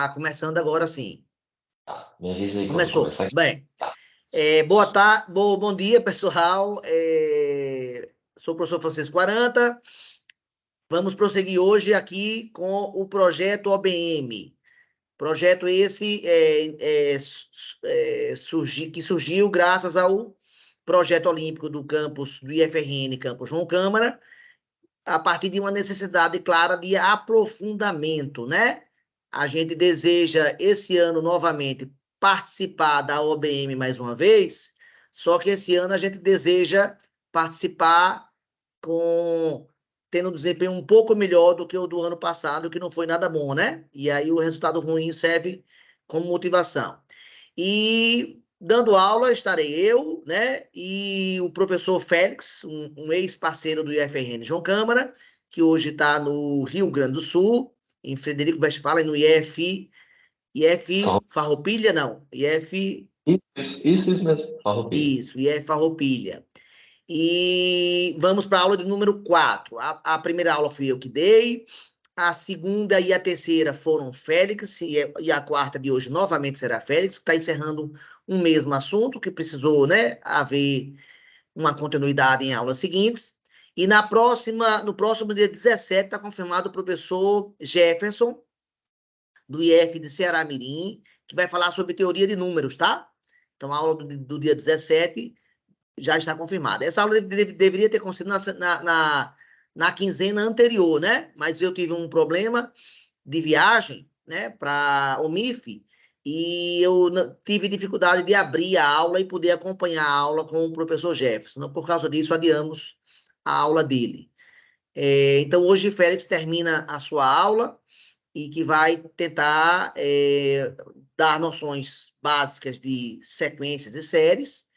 Tá começando agora sim. Tá, me avisa aí quando Começou. começar aqui. Bem, Tá. boa tarde, bom dia, pessoal. Sou o professor Francisco Aranta. Vamos prosseguir hoje aqui com o projeto OBM. Projeto esse que surgiu graças ao projeto olímpico do campus do IFRN, Campus João Câmara, a partir de uma necessidade clara de aprofundamento, né? A gente deseja, esse ano, novamente, participar da OBM mais uma vez, só que esse ano a gente deseja participar tendo um desempenho um pouco melhor do que o do ano passado, que não foi nada bom, né? E aí o resultado ruim serve como motivação. E dando aula estarei eu, né? E o professor Félix, um ex-parceiro do IFRN João Câmara, que hoje está no Rio Grande do Sul, em Frederico Westphalen, no IF Farroupilha, não, IF, Isso mesmo, Farroupilha. isso, IF Farroupilha. E vamos para a aula de número 4. A primeira aula fui eu que dei, a segunda e a terceira foram Félix, e a quarta de hoje novamente será Félix, que está encerrando um mesmo assunto, que precisou, né, haver uma continuidade em aulas seguintes. E no próximo dia 17, está confirmado o professor Jefferson, do IF de Ceará Mirim, que vai falar sobre teoria de números, tá? Então, a aula do dia 17 já está confirmada. Essa aula deveria ter acontecido na quinzena anterior, né? Mas eu tive um problema de viagem, né, para o MIF, e eu tive dificuldade de abrir a aula e poder acompanhar a aula com o professor Jefferson. Então, por causa disso, adiamos a aula dele. Então, hoje, Félix termina a sua aula e que vai tentar dar noções básicas de sequências e séries,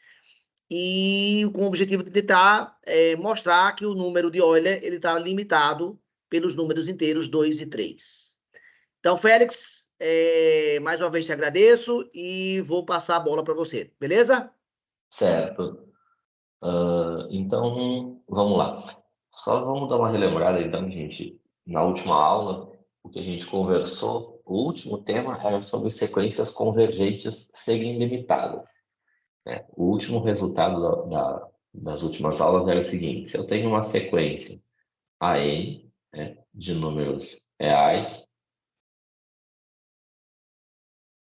e com o objetivo de tentar mostrar que o número de Euler está limitado pelos números inteiros 2 e 3. Então, Félix, mais uma vez te agradeço e vou passar a bola para você, beleza? Certo. Então, vamos lá. Só vamos dar uma relembrada, então, gente. Na última aula, o que a gente conversou, o último tema era sobre sequências convergentes serem limitadas, né? O último resultado das últimas aulas era o seguinte: se eu tenho uma sequência AN, né, de números reais,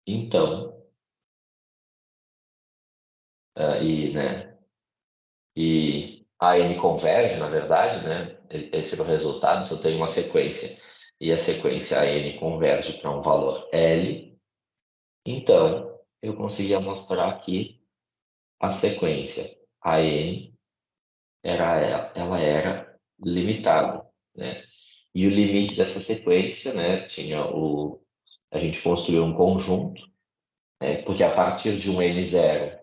então, né, e a n converge, na verdade, né? Esse é o resultado. Se eu tenho uma sequência e a sequência n converge para um valor L, então eu conseguia mostrar que a sequência AN ela era limitada, né? E o limite dessa sequência, né, a gente construiu um conjunto, né, porque a partir de um N0,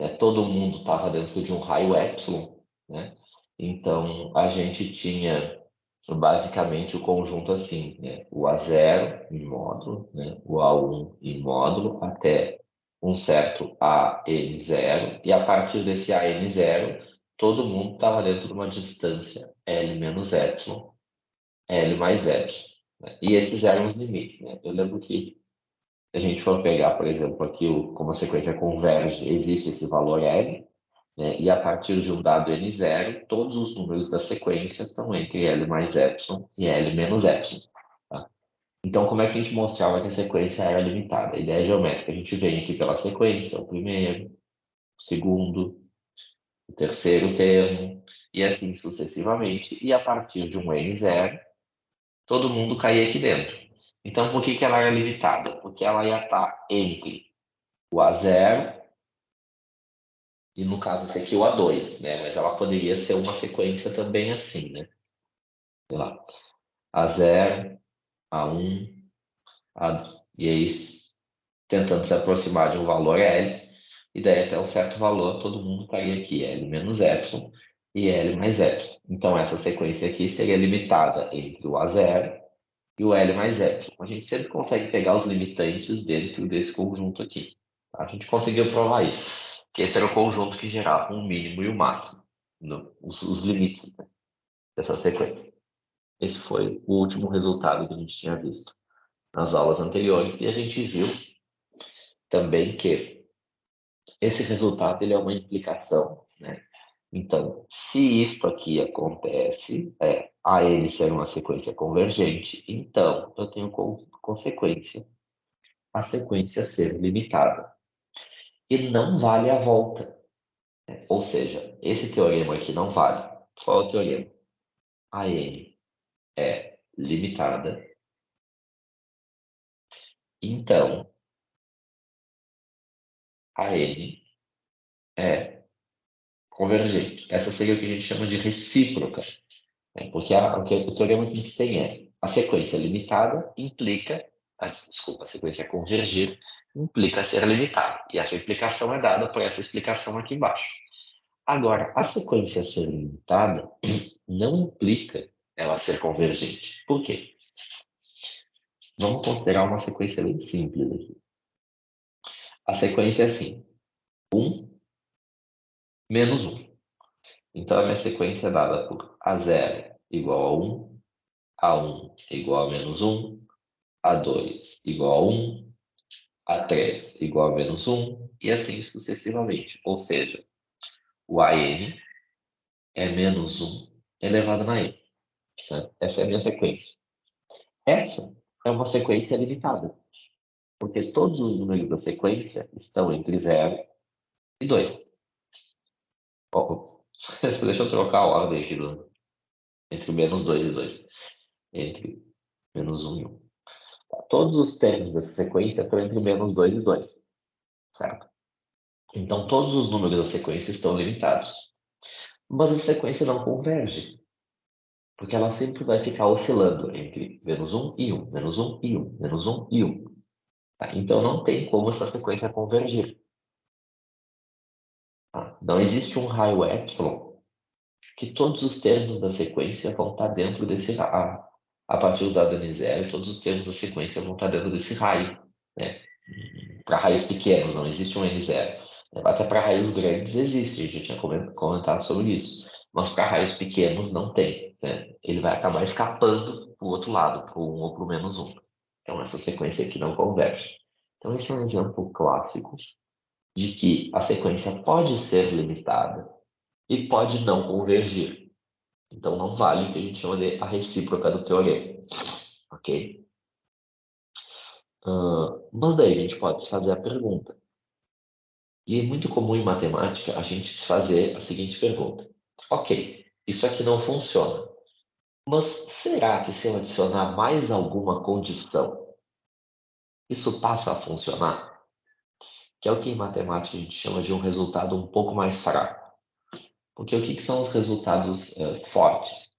né, todo mundo estava dentro de um raio epsilon, né? Então a gente tinha basicamente o conjunto assim, né? O A0 em módulo, né? O A1 em módulo até um certo AN0, e a partir desse AN0 todo mundo estava dentro de uma distância L menos epsilon, L mais epsilon, né? E esses eram os limites, né? Eu lembro que se a gente for pegar, por exemplo, aqui como a sequência converge, existe esse valor L, né? E a partir de um dado N0, todos os números da sequência estão entre L mais epsilon e L menos epsilon. Tá? Então, como é que a gente mostrava que a sequência era limitada? A ideia geométrica: a gente vem aqui pela sequência, o primeiro, o segundo, o terceiro termo, e assim sucessivamente, e a partir de um N0, todo mundo caía aqui dentro. Então, por que ela era limitada? Porque ela ia estar entre o A0 e, no caso aqui, o A2, né? Mas ela poderia ser uma sequência também assim, né? Sei lá, A0, A1, e aí tentando se aproximar de um valor L, e daí até um certo valor todo mundo caía aqui, L menos epsilon e L mais epsilon. Então essa sequência aqui seria limitada entre o A0 e o L mais epsilon. A gente sempre consegue pegar os limitantes dentro desse conjunto aqui. Tá? A gente conseguiu provar isso, que esse era o conjunto que gerava um mínimo e o máximo, os limites, né, dessa sequência. Esse foi o último resultado que a gente tinha visto. nas aulas anteriores, e a gente viu também que esse resultado ele é uma implicação, né? Então, se isso aqui acontece, a ele ser uma sequência convergente, então eu tenho consequência, a sequência ser limitada. E não vale a volta. Ou seja, esse teorema aqui não vale. Qual é o teorema? A n é limitada. Então, a n é convergente. Essa seria o que a gente chama de recíproca. Porque o teorema que a gente tem a sequência limitada implica, desculpa, a sequência convergir implica ser limitada. E essa implicação é dada por essa explicação aqui embaixo. Agora, a sequência ser limitada não implica ela ser convergente. Por quê? Vamos considerar uma sequência bem simples aqui. A sequência é assim: 1, menos 1. Então, a minha sequência é dada por A0 igual a 1, A1 igual a menos 1, A2 igual a 1, A3 igual a menos 1, e assim sucessivamente. Ou seja, o AN é menos 1 elevado na N. Né? Essa é a minha sequência. Essa é uma sequência limitada, porque todos os números da sequência estão entre 0 e 2. Deixa eu trocar a ordem aqui entre menos 2 e 2. Entre menos 1 e 1. Todos os termos dessa sequência estão entre menos 2 e 2. Certo? Então, todos os números da sequência estão limitados. Mas a sequência não converge, porque ela sempre vai ficar oscilando entre menos 1 e 1, menos 1 e 1, menos 1 e 1. Tá? Então, não tem como essa sequência convergir. Tá? Não existe um raio epsilon que todos os termos da sequência vão estar dentro desse raio. A partir do dado n0, todos os termos da sequência vão estar dentro desse raio. Né? Para raios pequenos, não existe um n0. Até para raios grandes existe, a gente já tinha comentado sobre isso. Mas para raios pequenos não tem. Né? Ele vai acabar escapando para o outro lado, para o 1 ou para o menos 1. Então essa sequência aqui não converge. Então esse é um exemplo clássico de que a sequência pode ser limitada e pode não convergir. Então não vale o que a gente chama de a recíproca do teorema. Ok? Mas daí a gente pode fazer a pergunta. E é muito comum em matemática a gente fazer a seguinte pergunta. Ok, isso aqui não funciona. Mas será que se eu adicionar mais alguma condição, isso passa a funcionar? Que é o que em matemática a gente chama de um resultado um pouco mais fraco. Porque o que são os resultados fortes?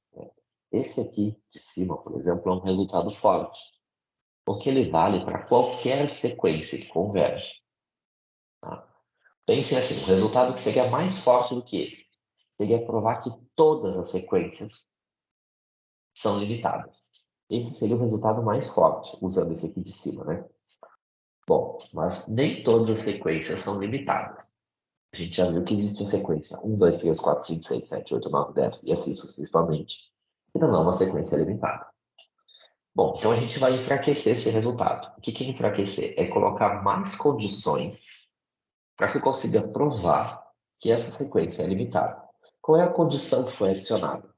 Esse aqui de cima, por exemplo, é um resultado forte. Porque ele vale para qualquer sequência que converge. Tá? Pense assim, o resultado que seria mais forte do que esse seria provar que todas as sequências são limitadas. Esse seria o resultado mais forte, usando esse aqui de cima, né? Bom, mas nem todas as sequências são limitadas. A gente já viu que existe a sequência 1, 2, 3, 4, 5, 6, 7, 8, 9, 10 e assim sucessivamente. Que não é uma sequência limitada. Bom, então a gente vai enfraquecer esse resultado. O que é enfraquecer? É colocar mais condições para que eu consiga provar que essa sequência é limitada. Qual é a condição que foi adicionada?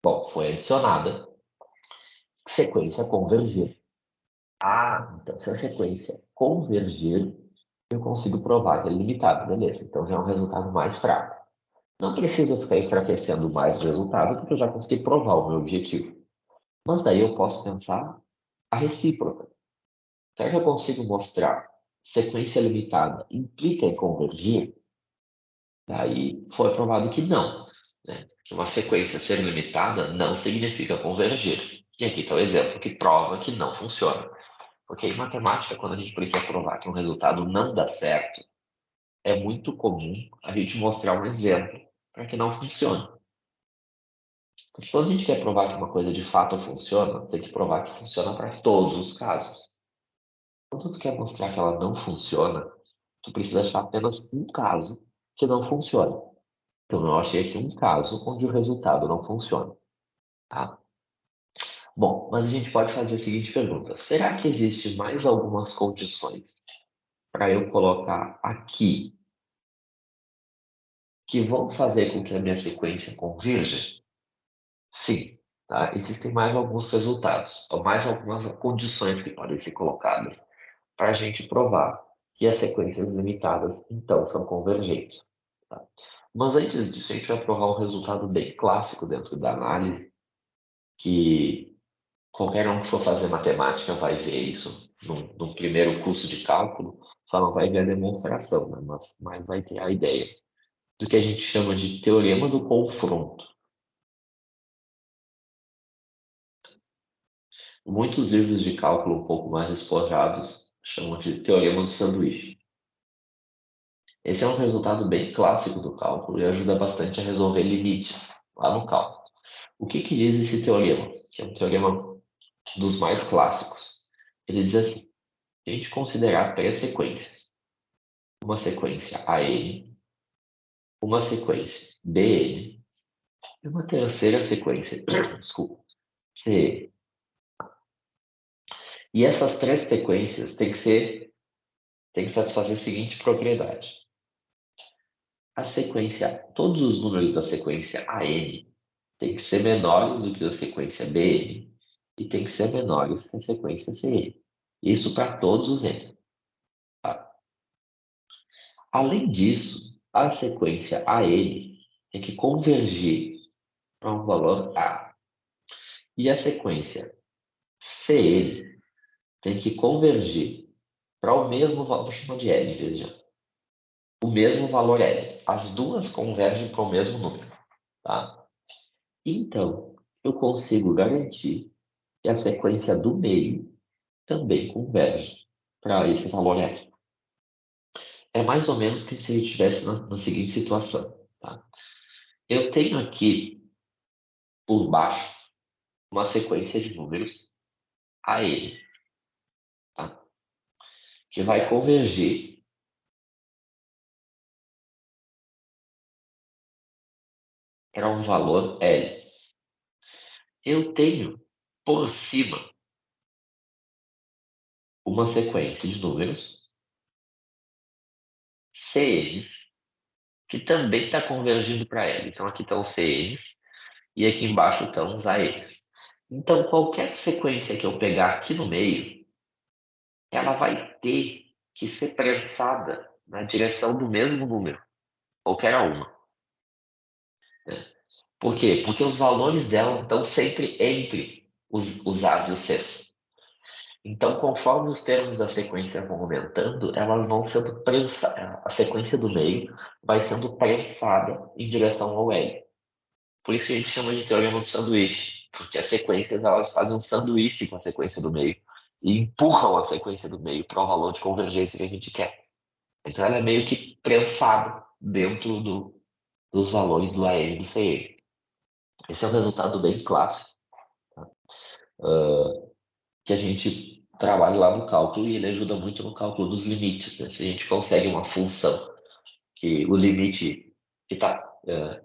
Bom, foi adicionada sequência convergir. Então se a sequência convergir, eu consigo provar que é limitado, beleza. Então já é um resultado mais fraco. Não preciso ficar enfraquecendo mais o resultado, porque eu já consegui provar o meu objetivo. Mas daí eu posso pensar a recíproca. Será que eu consigo mostrar sequência limitada implica em convergir? Daí foi provado que não. Né? Que uma sequência ser limitada não significa convergir. E aqui está o exemplo que prova que não funciona. Porque em matemática, quando a gente precisa provar que um resultado não dá certo, é muito comum a gente mostrar um exemplo para que não funcione. Porque quando a gente quer provar que uma coisa de fato funciona, tem que provar que funciona para todos os casos. Quando tu quer mostrar que ela não funciona, tu precisa achar apenas um caso que não funciona. Então, eu achei aqui um caso onde o resultado não funciona. Tá? Bom, mas a gente pode fazer a seguinte pergunta. Será que existe mais algumas condições para eu colocar aqui que vão fazer com que a minha sequência convirja? Sim, tá? Existem mais alguns resultados, ou mais algumas condições que podem ser colocadas para a gente provar que as sequências limitadas, então, são convergentes. Tá? Mas antes disso, a gente vai provar um resultado bem clássico dentro da análise, que qualquer um que for fazer matemática vai ver isso num primeiro curso de cálculo, só não vai ver a demonstração, né? Mas vai ter a ideia do que a gente chama de teorema do confronto. Muitos livros de cálculo um pouco mais despojados chamam de teorema do sanduíche. Esse é um resultado bem clássico do cálculo e ajuda bastante a resolver limites lá no cálculo. O que diz esse teorema? Que é um teorema dos mais clássicos. Ele diz assim: se a gente considerar três sequências, uma sequência AN, uma sequência BN e uma terceira sequência, desculpa, CN. E essas três sequências têm que satisfazer a seguinte propriedade. A sequência, todos os números da sequência AN têm que ser menores do que a sequência BN e tem que ser menores que a sequência CN. Isso para todos os N. Tá? Além disso, a sequência AN tem que convergir para um valor A. E a sequência CN tem que convergir para o mesmo valor, vou chamar de L, veja, o mesmo valor L. As duas convergem para o mesmo número. Tá? Então, eu consigo garantir que a sequência do meio também converge para esse valor L. É mais ou menos que se eu estivesse na seguinte situação. Tá? Eu tenho aqui, por baixo, uma sequência de números AN, tá? Que vai convergir para um valor L. Eu tenho, por cima, uma sequência de números CNs, que também está convergindo para L. Então, aqui estão os CNs e aqui embaixo estão os ANs. Então, qualquer sequência que eu pegar aqui no meio, ela vai ter que ser prensada na direção do mesmo número, qualquer uma. Né? Por quê? Porque os valores dela estão sempre entre os As e os Cs. Então, conforme os termos da sequência vão aumentando, elas vão sendo prensadas, a sequência do meio vai sendo prensada em direção ao L. Por isso que a gente chama de teorema do sanduíche, porque as sequências elas fazem um sanduíche com a sequência do meio e empurram a sequência do meio para o valor de convergência que a gente quer. Então, ela é meio que prensada dentro dos valores do AN e do CN. Esse é um resultado bem clássico, tá? Que a gente trabalha lá no cálculo e ele ajuda muito no cálculo dos limites. Né? Se a gente consegue uma função que o limite que está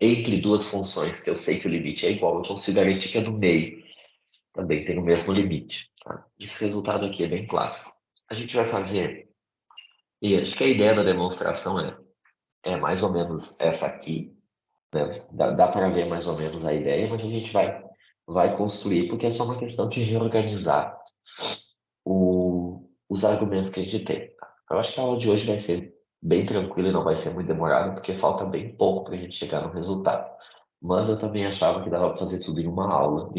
entre duas funções, que eu sei que o limite é igual, eu consigo garantir que a do meio também tem o mesmo limite. Tá? Esse resultado aqui é bem clássico. A gente vai fazer, e acho que a ideia da demonstração é mais ou menos essa aqui. Né? Dá para ver mais ou menos a ideia, mas a gente vai construir, porque é só uma questão de reorganizar os argumentos que a gente tem. Tá? Eu acho que a aula de hoje vai ser bem tranquila e não vai ser muito demorada, porque falta bem pouco para a gente chegar no resultado. Mas eu também achava que dava para fazer tudo em uma aula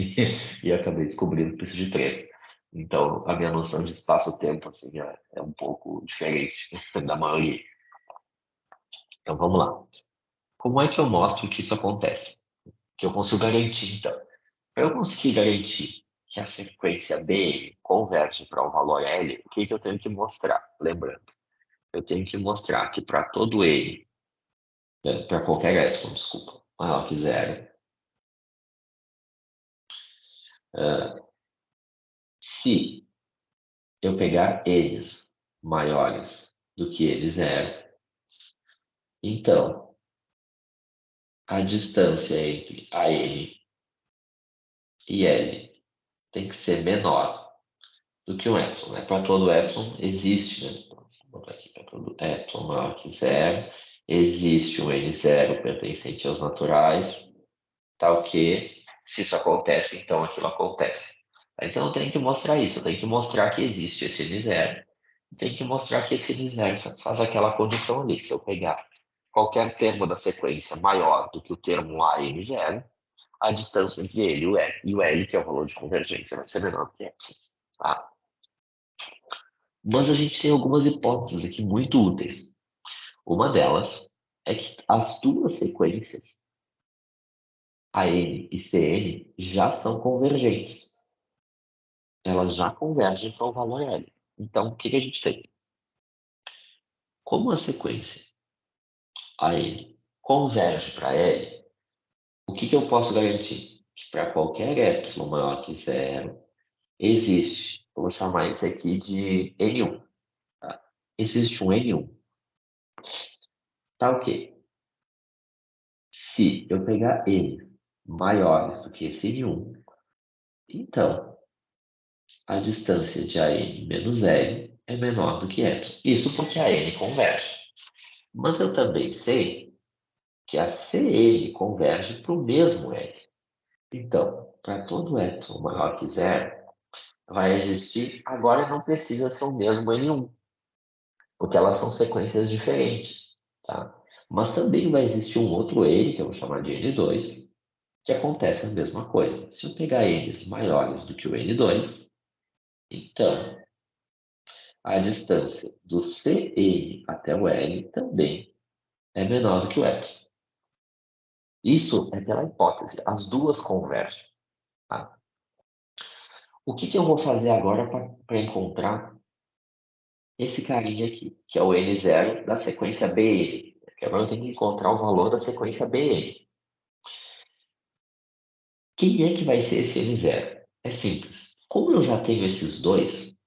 e acabei descobrindo que preciso de três. Então, a minha noção de espaço-tempo assim, é um pouco diferente da maioria. Então, vamos lá. Como é que eu mostro que isso acontece? Que eu consigo garantir, então. Para eu conseguir garantir que a sequência B converge para um valor L, o que eu tenho que mostrar? Lembrando, eu tenho que mostrar que para todo N, para qualquer epsilon, desculpa, maior que zero, se eu pegar N's maiores do que N zero, então a distância entre a N e L tem que ser menor do que um epsilon. Né? Para todo epsilon existe, né? Vou botar aqui para todo epsilon maior que zero, existe um N0 pertencente aos naturais, tal que, se isso acontece, então aquilo acontece. Então eu tenho que mostrar isso, eu tenho que mostrar que existe esse N0, tenho que mostrar que esse N0 satisfaz aquela condição ali, se eu pegar qualquer termo da sequência maior do que o termo A N0, a distância entre ele e o L, que é o valor de convergência, vai ser menor do que epsilon. Tá? Mas a gente tem algumas hipóteses aqui muito úteis. Uma delas é que as duas sequências, AN e CN, já são convergentes. Elas já convergem para o valor L. Então, o que a gente tem? Como a sequência AN converge para L, o que eu posso garantir? Que para qualquer epsilon maior que zero, existe, eu vou chamar isso aqui de N1. Tá? Existe um N1. Tá ok. Se eu pegar N's maiores do que esse N1, então a distância de AN menos L é menor do que epsilon. Isso porque a N converge. Mas eu também sei que a CN converge para o mesmo L. Então, para todo epsilon maior que zero, vai existir, agora não precisa ser o mesmo N1, porque elas são sequências diferentes. Tá? Mas também vai existir um outro N, que eu vou chamar de N2, que acontece a mesma coisa. Se eu pegar N's maiores do que o N2, então a distância do CN até o L também é menor do que o epsilon. Isso é pela hipótese, as duas convergem. Tá? O que eu vou fazer agora para encontrar esse carinha aqui, que é o N0 da sequência BN? Porque agora eu tenho que encontrar o valor da sequência BN. Quem é que vai ser esse N0? É simples. Como eu já tenho esses dois,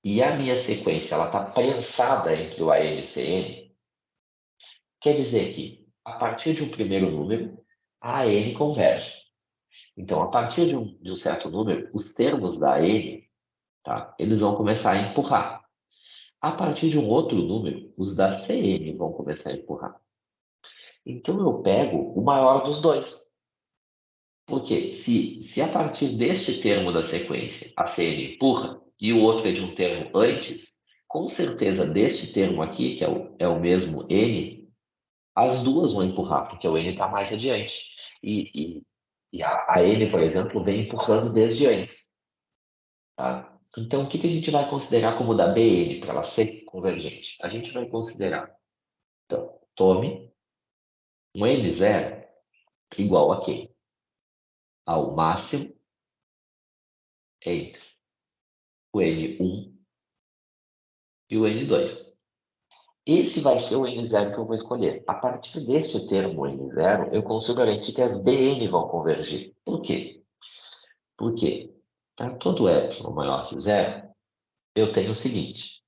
e a minha sequência está prensada entre o AN e o CN, quer dizer que, a partir de um primeiro número, a AN converge. Então, a partir de um certo número, os termos da AN, tá, eles vão começar a empurrar. A partir de um outro número, os da CN vão começar a empurrar. Então, eu pego o maior dos dois. Porque se a partir deste termo da sequência a CN empurra e o outro é de um termo antes, com certeza deste termo aqui, que é o mesmo N, as duas vão empurrar, porque o N está mais adiante. E a N, por exemplo, vem empurrando desde antes. Tá? Então, o que a gente vai considerar como da BN para ela ser convergente? A gente vai considerar, então, tome um N0 igual a quê? Ao máximo entre o N1 e o N2. Esse vai ser o N0 que eu vou escolher. A partir deste termo N0, eu consigo garantir que as BN vão convergir. Por quê? Porque para todo epsilon maior que zero, eu tenho o seguinte.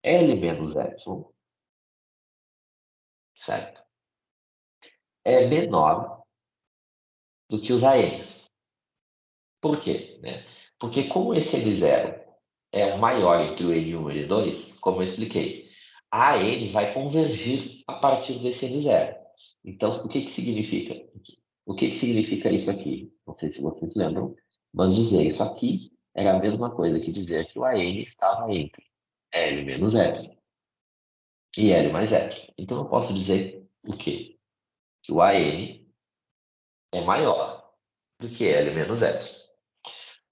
L menos epsilon, certo? É menor do que os ANs. Por quê? Né? Porque como esse N0 é o maior entre o N1 e o N2, como eu expliquei, a AN vai convergir a partir desse N0. Então, o que significa? O que significa isso aqui? Não sei se vocês lembram, mas dizer isso aqui era a mesma coisa que dizer que o AN estava entre L menos epsilon e L mais epsilon. Então, eu posso dizer o quê? Que o AN é maior do que L menos epsilon.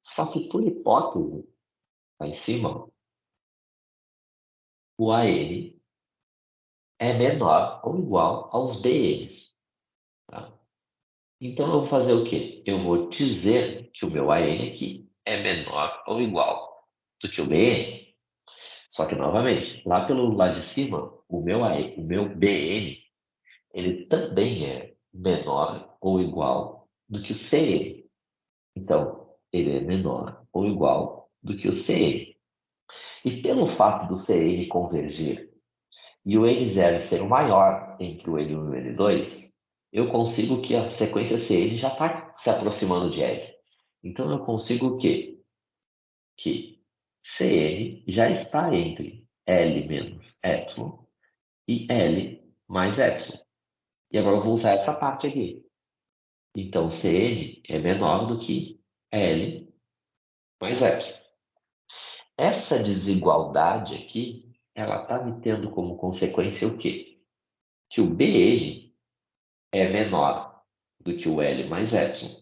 Só que, por hipótese, lá em cima, o AN é menor ou igual aos BNs. Tá? Então, eu vou fazer o quê? Eu vou dizer que o meu AN aqui é menor ou igual do que o BN. Só que, novamente, lá pelo lado de cima, o meu BN, ele também é menor ou igual do que o CN. Então, ele é menor ou igual do que o CN. E pelo fato do CN convergir e o N0 ser o maior entre o N1 e o N2, eu consigo que a sequência CN já está se aproximando de L. Então, eu consigo o quê? Que CN já está entre L menos epsilon e L mais epsilon. E agora eu vou usar essa parte aqui. Então, CN é menor do que L mais epsilon. Essa desigualdade aqui, ela está me tendo como consequência o quê? Que o BN é menor do que o L mais epsilon,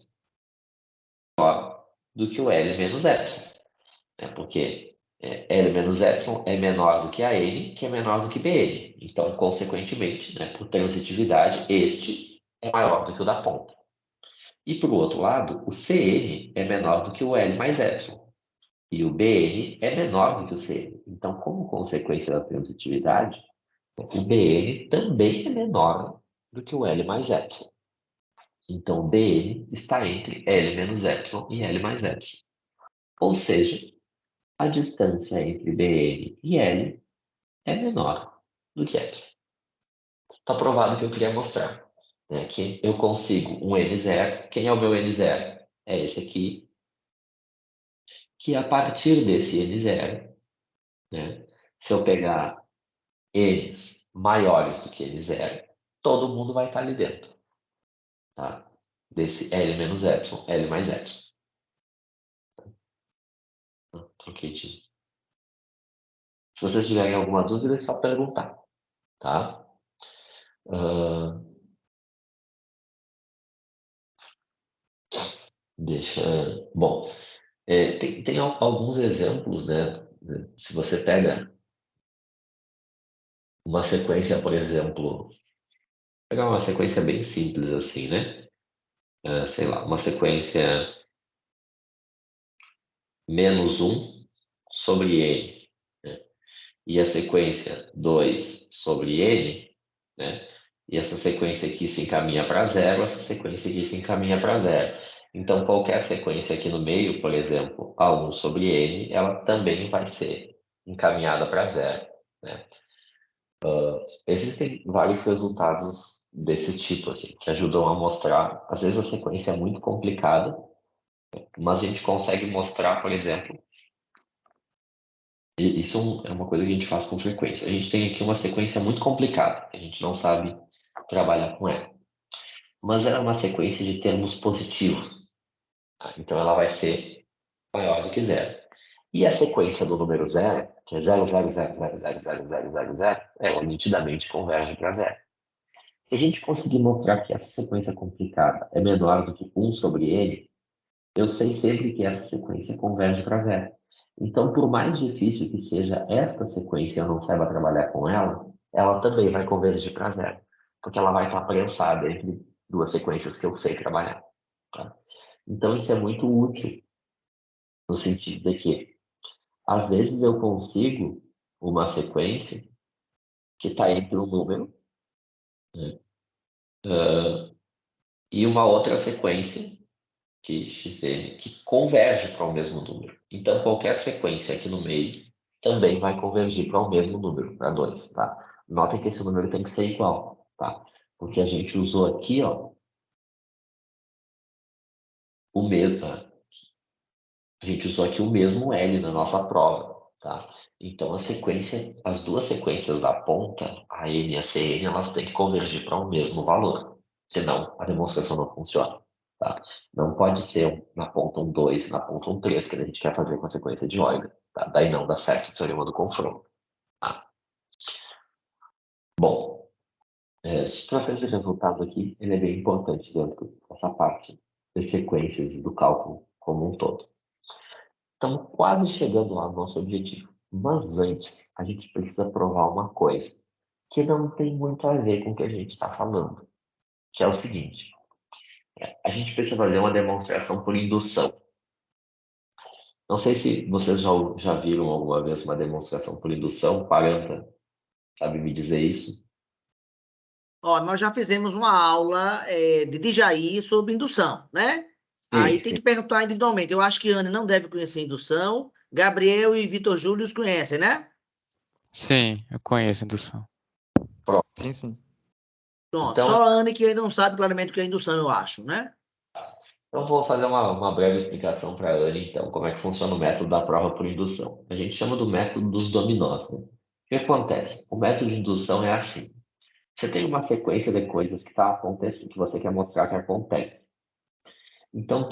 menor do que o L menos epsilon. Porque L menos epsilon é menor do que a N, que é menor do que BN. Então, consequentemente, por transitividade, este é maior do que o da ponta. E, por outro lado, o CN é menor do que o L mais epsilon. E o BN é menor do que o CN. Então, como consequência da transitividade, o BN também é menor do que o L mais epsilon. Então, o BN está entre L menos epsilon e L mais epsilon. Ou seja, a distância entre BN e L é menor do que epsilon. Está provado o que eu queria mostrar. Que eu consigo um N0. Quem é o meu N0? É esse aqui. Que a partir desse N0, se eu pegar N's maiores do que N0, todo mundo vai estar ali dentro. Tá? Desse L menos epsilon, L mais epsilon. Troquei de... Se vocês tiverem alguma dúvida, é só perguntar. Tá? Bom, tem alguns exemplos, né? Se você pega uma sequência, por exemplo, pegar uma sequência bem simples assim, né? Sei lá, uma sequência menos 1 sobre N, né? E a sequência 2 sobre N, né? E essa sequência aqui se encaminha para zero, essa sequência aqui se encaminha para zero. Então, qualquer sequência aqui no meio, por exemplo, A1 sobre N, ela também vai ser encaminhada para zero, né? Existem vários resultados desse tipo, assim, que ajudam a mostrar. Às vezes a sequência é muito complicada, mas a gente consegue mostrar, por exemplo, e isso é uma coisa que a gente faz com frequência. A gente tem aqui uma sequência muito complicada, a gente não sabe trabalhar com ela. Mas ela é uma sequência de termos positivos, tá? Então ela vai ser maior do que zero. E a sequência do número zero, que é 0,000000000, ela nitidamente converge para zero. Se a gente conseguir mostrar que essa sequência complicada é menor do que 1 sobre n, eu sei sempre que essa sequência converge para zero. Então, por mais difícil que seja esta sequência e eu não saiba trabalhar com ela, ela também vai convergir para zero, porque ela vai estar prensada entre duas sequências que eu sei trabalhar. Tá? Então, isso é muito útil, no sentido de que, às vezes, eu consigo uma sequência que está entre um número, né, e uma outra sequência que xn, que converge para o mesmo número. Então, qualquer sequência aqui no meio também vai convergir para o mesmo número, para 2, tá? Notem que esse número tem que ser igual, tá? Porque a gente usou aqui, ó, o mesmo, a gente usou aqui o mesmo L na nossa prova, tá? Então, as duas sequências da ponta, a N e a Cn, elas têm que convergir para o mesmo valor. Senão, a demonstração não funciona. Tá? Não pode ser na ponta um 2, na ponta um 3, que a gente quer fazer com a sequência de Euler. Tá? Daí não dá certo o teorema do confronto. Tá? Bom, esse processo de resultado aqui ele é bem importante dentro dessa parte das sequências e do cálculo como um todo. Estamos quase chegando lá no nosso objetivo. Mas antes, a gente precisa provar uma coisa que não tem muito a ver com o que a gente está falando, que é o seguinte. A gente precisa fazer uma demonstração por indução. Não sei se vocês já viram alguma vez uma demonstração por indução. Parenta, sabe me dizer isso? Ó, nós já fizemos uma aula de Djaí sobre indução, né? Aí Sim, tem sim. que perguntar individualmente. Eu acho que Anne não deve conhecer indução. Gabriel e Vitor Júlio conhecem, né? Sim, eu conheço indução. Pronto. Sim, sim. Pronto, Então, só a Anne que ainda não sabe claramente o que é indução, eu acho, né? eu vou fazer uma breve explicação para a Anne, então, como é que funciona o método da prova por indução. A gente chama do método dos dominós, né? O que acontece? O método de indução é assim. Você tem uma sequência de coisas que tá acontecendo, que você quer mostrar que acontece. Então,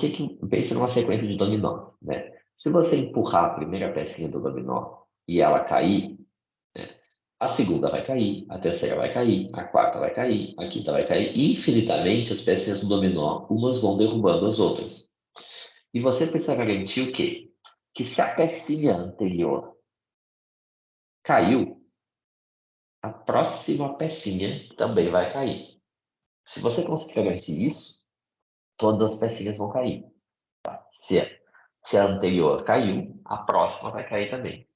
pensa numa sequência de dominós, né? Se você empurrar a primeira pecinha do dominó e ela cair, né, a segunda vai cair, a terceira vai cair, a quarta vai cair, a quinta vai cair, e infinitamente as pecinhas do dominó, umas vão derrubando as outras. E você precisa garantir o quê? Que se a pecinha anterior caiu, a próxima pecinha também vai cair. Se você conseguir garantir isso, todas as pecinhas vão cair. Se a anterior caiu, a próxima vai cair também.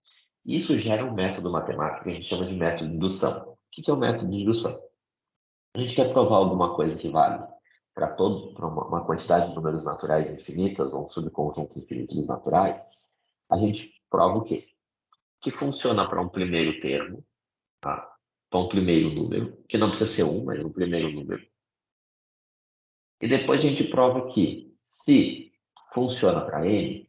Isso gera um método matemático que a gente chama de método de indução. O que é o método de indução? A gente quer provar alguma coisa que vale para uma quantidade de números naturais infinitas, ou um subconjunto infinito dos naturais, a gente prova o quê? Que funciona para um primeiro termo, tá? Para um primeiro número, que não precisa ser um, mas um primeiro número. E depois a gente prova que, se funciona para n,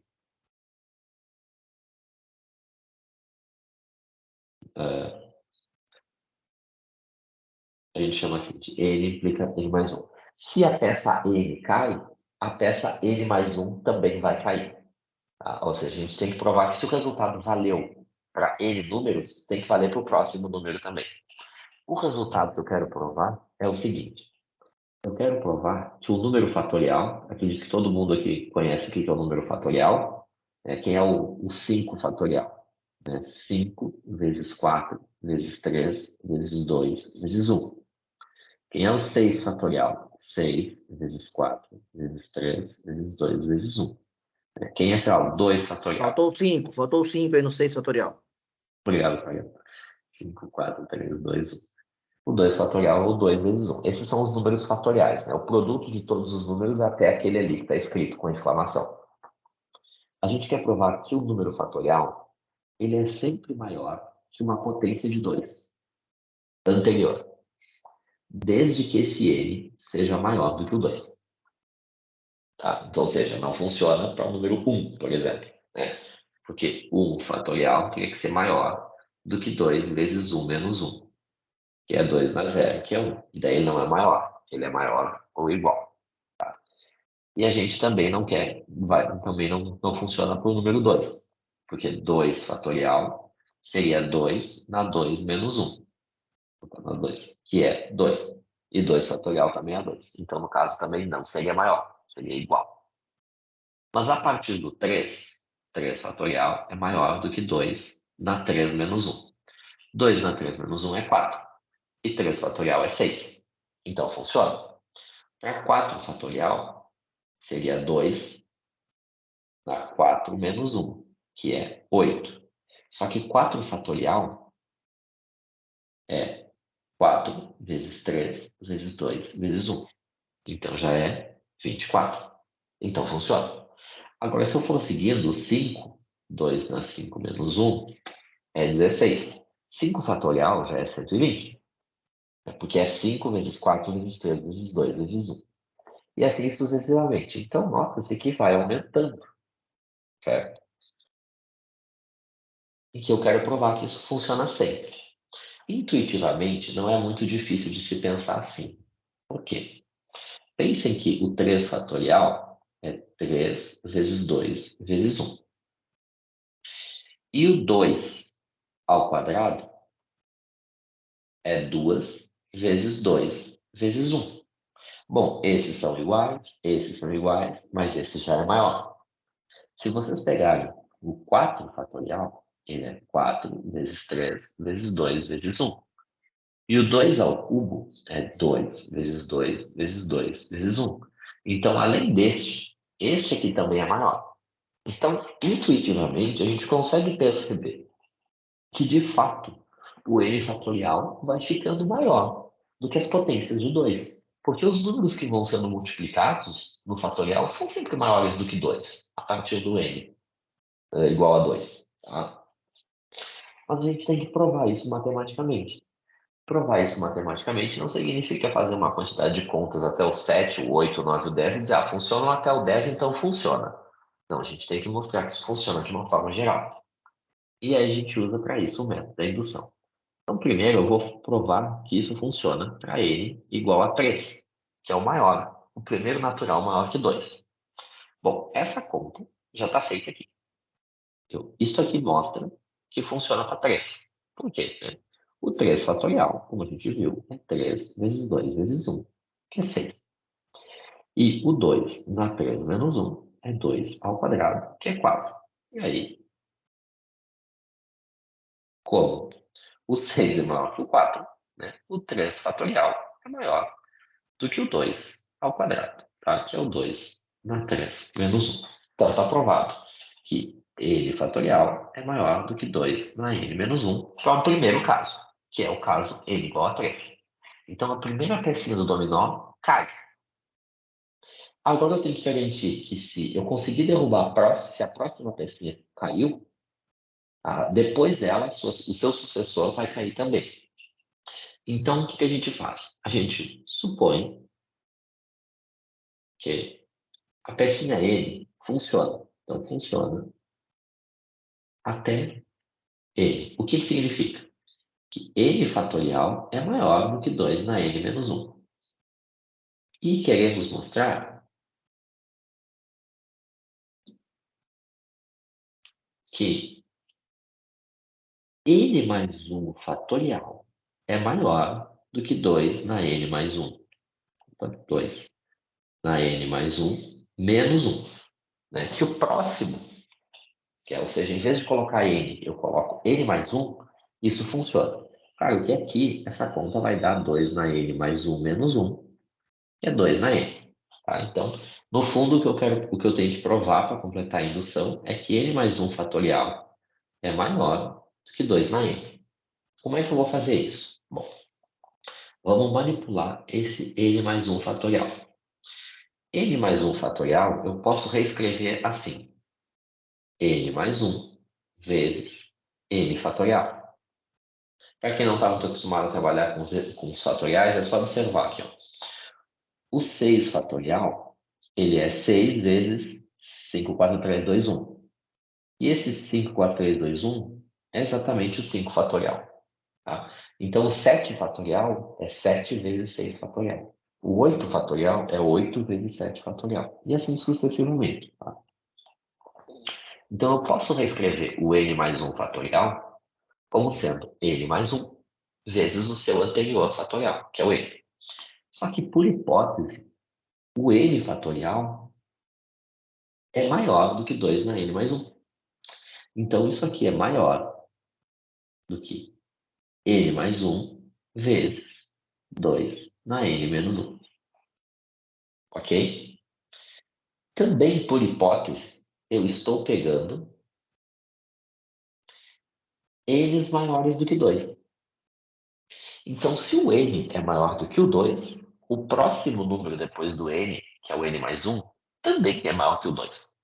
a gente chama assim de n implica n mais 1. Se a peça n cai, a peça n mais 1 também vai cair. Tá? Ou seja, a gente tem que provar que se o resultado valeu para n números, tem que valer para o próximo número também. O resultado que eu quero provar é o seguinte. Eu quero provar que o número fatorial, acredito que todo mundo aqui conhece o que é o número fatorial, quem é o 5 fatorial. 5 vezes 4 vezes 3 vezes 2 vezes 1. Quem é o 6 fatorial? 6 vezes 4 vezes 3 vezes 2 vezes 1. Quem é, sei lá, o 2 fatorial? Faltou 5 aí no 6 fatorial. Obrigado, Fabiano. 5, 4, 3, 2, 1. O 2 fatorial ou 2 vezes 1. Esses são os números fatoriais, né? O produto de todos os números até aquele ali que está escrito com exclamação. A gente quer provar que o número fatorial ele é sempre maior que uma potência de 2 anterior, desde que esse n seja maior do que o 2. Tá? Então, ou seja, não funciona para o número 1, por exemplo, né? Porque 1 fatorial teria que ser maior do que 2 vezes 1 menos 1, que é 2 mais 0, que é 1. E daí ele não é maior, ele é maior ou igual. E a gente também não quer, também não funciona para o número 2, porque 2 fatorial seria 2 na 2 menos 1, na 2, que é 2. E 2 fatorial também é 2. Então, no caso, também não seria maior, seria igual. Mas a partir do 3, 3 fatorial é maior do que 2 na 3 menos 1. 2 na 3 menos 1 é 4. E 3 fatorial é 6. Então, funciona. Para 4 fatorial, seria 2 na 4 menos 1, que é 8. Só que 4 fatorial é 4 vezes 3 vezes 2 vezes 1. Então, já é 24. Então, funciona. Agora, se eu for seguindo 5, 2 na 5 menos 1 é 16. 5 fatorial já é 120. Porque é 5 vezes 4 vezes 3 vezes 2 vezes 1. E assim sucessivamente. Então, nota-se que vai aumentando, certo? E que eu quero provar que isso funciona sempre. Intuitivamente, não é muito difícil de se pensar assim. Por quê? Pensem que o 3 fatorial é 3 vezes 2 vezes 1. E o 2 ao quadrado é 2 vezes 2 vezes 1. Bom, esses são iguais, mas esse já é maior. Se vocês pegarem o 4 fatorial, ele é 4 vezes 3 vezes 2 vezes 1. E o 2 ao cubo é 2 vezes 2 vezes 2 vezes 1. Então, além este aqui também é maior. Então, intuitivamente, a gente consegue perceber que, de fato, o n fatorial vai ficando maior do que as potências de 2. Porque os números que vão sendo multiplicados no fatorial são sempre maiores do que 2, a partir do n igual a 2. Tá? Mas a gente tem que provar isso matematicamente. Provar isso matematicamente não significa fazer uma quantidade de contas até o 7, o 8, o 9, o 10 e dizer, funciona até o 10, então funciona. Não, a gente tem que mostrar que isso funciona de uma forma geral. E aí a gente usa para isso o método da indução. Então, primeiro eu vou provar que isso funciona para n igual a 3, que é o maior, o primeiro natural maior que 2. Bom, essa conta já está feita aqui. Isso aqui mostra que funciona para 3. Por quê? Né? O 3 fatorial, como a gente viu, é 3 vezes 2 vezes 1, que é 6. E o 2 na 3 menos 1 é 2 ao quadrado, que é 4. E aí, como o 6 é maior que o 4, né? O 3 fatorial é maior do que o 2 ao quadrado, tá? Que é o 2 na 3 menos 1. Então, está provado que n fatorial é maior do que 2 na n menos 1, que é o primeiro caso, que é o caso n igual a 3. Então, a primeira pecinha do dominó cai. Agora eu tenho que garantir que se eu conseguir derrubar se a próxima pecinha caiu, depois dela, o seu sucessor vai cair também. Então, o que a gente faz? A gente supõe que a pecinha N funciona. Então, funciona até N. O que significa? Que N fatorial é maior do que 2 na N menos 1. E queremos mostrar que N mais 1 fatorial é maior do que 2 na N mais 1. 2 na N mais 1 menos 1. Né? Que o próximo, ou seja, em vez de colocar N, eu coloco N mais 1, isso funciona. Claro que aqui, essa conta vai dar 2 na N mais 1 menos 1, que é 2 na N. Tá? Então, no fundo, o que eu tenho que provar para completar a indução é que N mais 1 fatorial é maior do que 2 na N. Como é que eu vou fazer isso? Bom, vamos manipular esse N mais 1 fatorial. N mais 1 fatorial eu posso reescrever assim. N mais 1 vezes N fatorial. Para quem não está muito acostumado a trabalhar com os fatoriais, é só observar aqui. Ó. O 6 fatorial, ele é 6 vezes 5, 4, 3, 2, 1. E esse 5, 4, 3, 2, 1 é exatamente o 5 fatorial. Tá? Então, o 7 fatorial é 7 vezes 6 fatorial. O 8 fatorial é 8 vezes 7 fatorial. E assim sucessivamente. Tá? Então, eu posso reescrever o n mais 1 fatorial como sendo n mais 1 vezes o seu anterior fatorial, que é o n. Só que, por hipótese, o n fatorial é maior do que 2 na n mais 1. Então, isso aqui é maior do que n mais 1 vezes 2 na n menos 1. Ok? Também, por hipótese, eu estou pegando n's maiores do que 2. Então, se o n é maior do que o 2, o próximo número depois do n, que é o n mais 1, também é maior que o 2.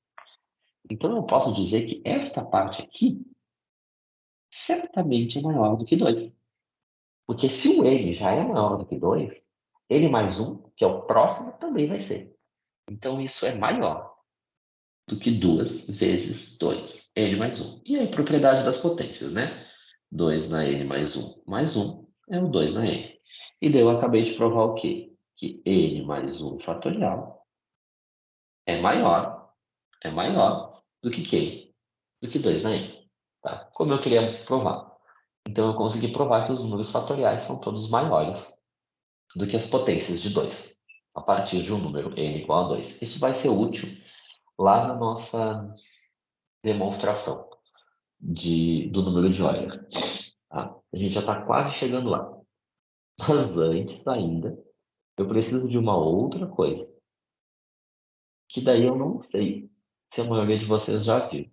Então, eu posso dizer que esta parte aqui certamente é maior do que 2. Porque se o n já é maior do que 2, n mais 1, que é o próximo, também vai ser. Então, isso é maior do que 2 vezes 2, n mais 1. E aí, propriedade das potências, né? 2 na n mais 1 é o 2 na n. E daí eu acabei de provar o quê? Que n mais 1 fatorial é maior do que quem? Do que 2 na n. Tá? Como eu queria provar. Então, eu consegui provar que os números fatoriais são todos maiores do que as potências de 2, a partir de um número n igual a 2. Isso vai ser útil lá na nossa demonstração do número de Euler. Tá? A gente já está quase chegando lá. Mas antes ainda, eu preciso de uma outra coisa, que daí eu não sei se a maioria de vocês já viu.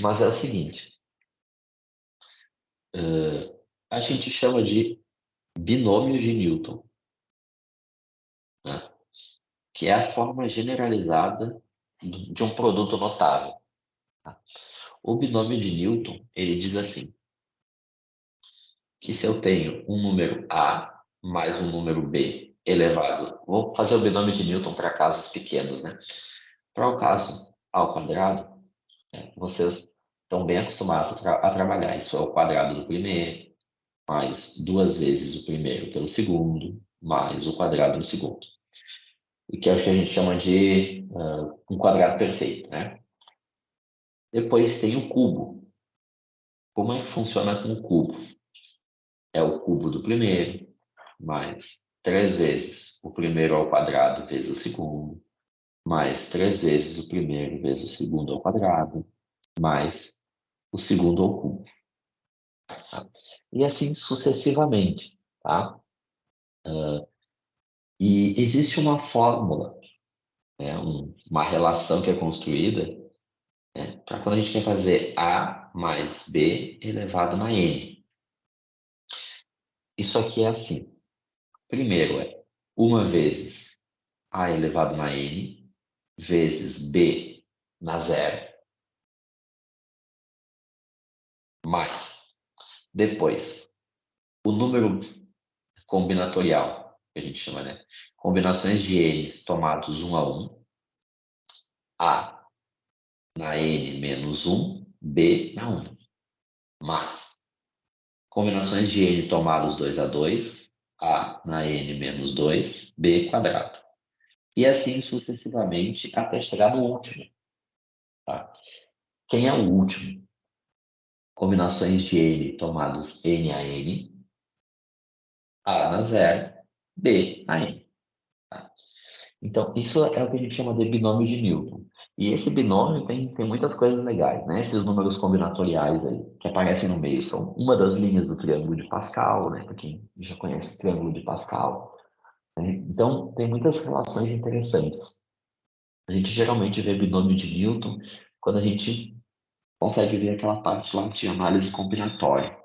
Mas é o seguinte, a gente chama de binômio de Newton, né? Que é a forma generalizada de um produto notável. Tá? O binômio de Newton, ele diz assim, que se eu tenho um número A mais um número B elevado, vou fazer o binômio de Newton para casos pequenos, né? Para o caso ao quadrado, vocês estão bem acostumados a trabalhar. Isso é o quadrado do primeiro, mais 2 vezes o primeiro pelo segundo, mais o quadrado do segundo. O que acho que a gente chama de um quadrado perfeito, né? Depois tem o cubo. Como é que funciona com o cubo? É o cubo do primeiro, mais 3 vezes o primeiro ao quadrado vezes o segundo, mais 3 vezes o primeiro vezes o segundo ao quadrado, mais o segundo ao cubo. Tá? E assim sucessivamente. Tá? E existe uma fórmula, né, uma relação que é construída, né, para quando a gente quer fazer A mais B elevado na N. Isso aqui é assim. Primeiro é 1 vezes A elevado na N vezes B na zero, mais. Depois, o número combinatorial, que a gente chama, né? Combinações de N tomados 1 a 1, A na N menos 1, B na 1, mais. Combinações de N tomados 2 a 2, A na N menos 2, B quadrado. E assim sucessivamente até chegar no último. Tá? Quem é o último? Combinações de N tomados N a N, A na zero, B na N. Tá? Então, isso é o que a gente chama de binômio de Newton. E esse binômio tem muitas coisas legais, né? Esses números combinatoriais aí, que aparecem no meio, são uma das linhas do triângulo de Pascal, né? Para quem já conhece o triângulo de Pascal. Né? Então, tem muitas relações interessantes. A gente geralmente vê binômio de Newton quando a gente consegue ver aquela parte lá de análise combinatória.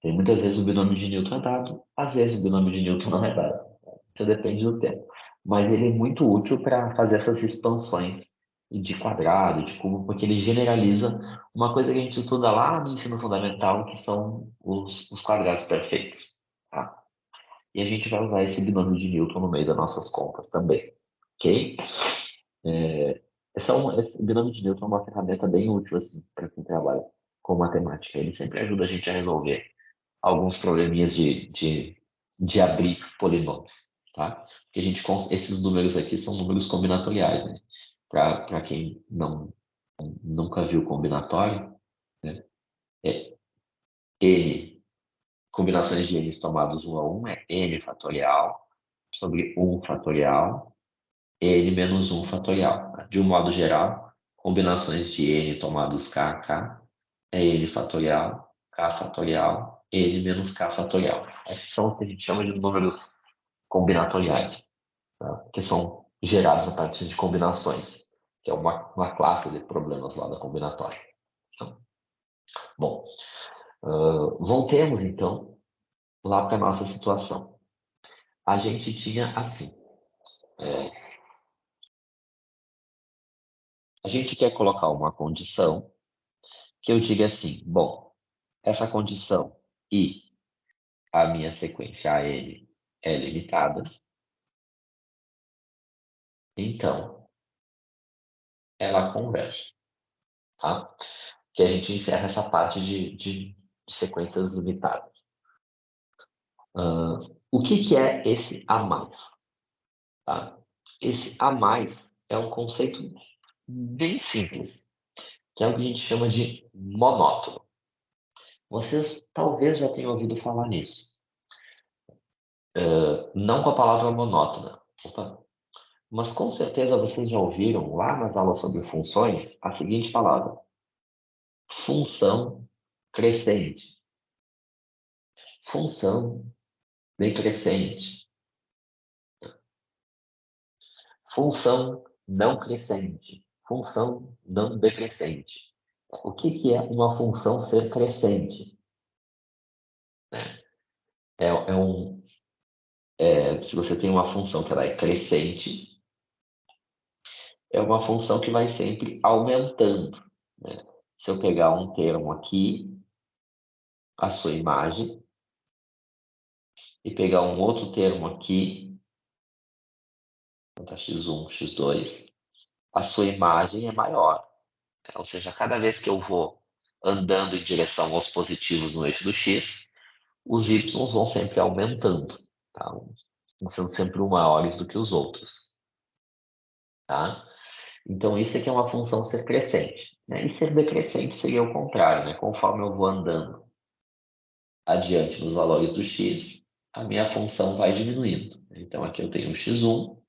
Tem muitas vezes o binômio de Newton é dado, às vezes o binômio de Newton não é dado. Isso depende do tempo. Mas ele é muito útil para fazer essas expansões de quadrado, de cubo, porque ele generaliza uma coisa que a gente estuda lá no ensino fundamental, que são os quadrados perfeitos. Tá? E a gente vai usar esse binômio de Newton no meio das nossas contas também. Ok? Esse binômio de Newton é uma ferramenta bem útil assim, para quem trabalha com matemática. Ele sempre ajuda a gente a resolver alguns probleminhas de abrir polinômios, tá? Porque esses números aqui são números combinatoriais, né? Para quem nunca viu combinatório, né? É n, combinações de n tomados 1 a 1 é n fatorial sobre 1 fatorial, n menos 1 fatorial. Tá? De um modo geral, combinações de n tomados k a k é n fatorial, k fatorial, n menos k fatorial. Esses são os que a gente chama de números combinatoriais, tá? Que são gerados a partir de combinações, que é uma classe de problemas lá da combinatória. Então, bom, voltemos então lá para a nossa situação. A gente tinha assim, a gente quer colocar uma condição que eu diga assim, bom, essa condição e a minha sequência AN é limitada, então ela converge, tá? Que a gente encerra essa parte de sequências limitadas. O que é esse a mais? Tá? Esse a mais é um conceito bem simples, que é o que a gente chama de monótono. Vocês talvez já tenham ouvido falar nisso. Não com a palavra monótona. Opa. Mas com certeza vocês já ouviram lá nas aulas sobre funções a seguinte palavra: função crescente, função decrescente, função não crescente, função não decrescente. O que é uma função ser crescente? Se você tem uma função que ela é crescente, é uma função que vai sempre aumentando. Né? Se eu pegar um termo aqui, a sua imagem, e pegar um outro termo aqui, tá x1, x2, a sua imagem é maior. Ou seja, cada vez que eu vou andando em direção aos positivos no eixo do x, os y vão sempre aumentando, tá? Sendo sempre maiores do que os outros. Tá? Então, isso aqui é uma função ser crescente. Né? E ser decrescente seria o contrário. Né? Conforme eu vou andando adiante nos valores do x, a minha função vai diminuindo. Então, aqui eu tenho um x1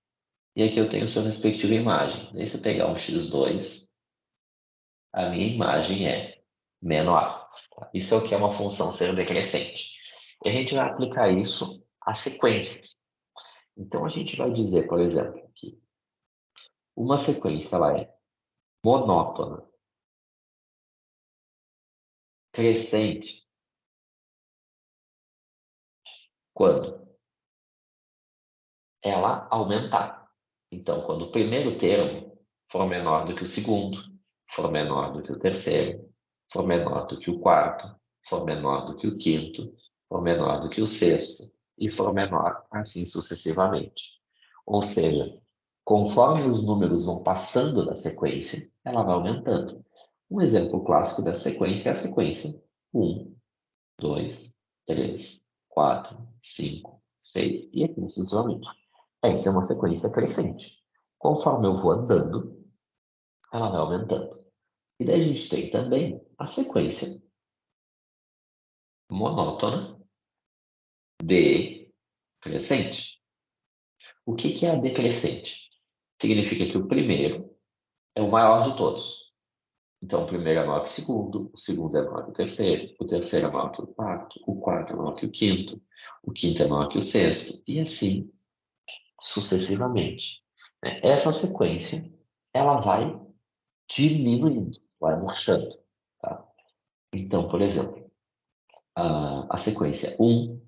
e aqui eu tenho sua respectiva imagem. Daí, se eu pegar um x2, a minha imagem é menor. Tá? Isso é o que é uma função ser decrescente. E a gente vai aplicar isso a sequências. Então, a gente vai dizer, por exemplo, que uma sequência ela é monótona, crescente, quando ela aumentar. Então, quando o primeiro termo for menor do que o segundo, for menor do que o terceiro, for menor do que o quarto, for menor do que o quinto, for menor do que o sexto, e for menor assim sucessivamente. Ou seja, conforme os números vão passando da sequência, ela vai aumentando. Um exemplo clássico da sequência é a sequência 1, 2, 3, 4, 5, 6 e assim sucessivamente. Essa é uma sequência crescente. Conforme eu vou andando, ela vai aumentando. E daí a gente tem também a sequência monótona decrescente. O que é a decrescente? Significa que o primeiro é o maior de todos. Então, o primeiro é maior que o segundo é maior que o terceiro é maior que o quarto é maior que o quinto é maior que o sexto, e assim sucessivamente. Né? Essa sequência, ela vai diminuindo, vai murchando. Tá? Então, por exemplo, a sequência 1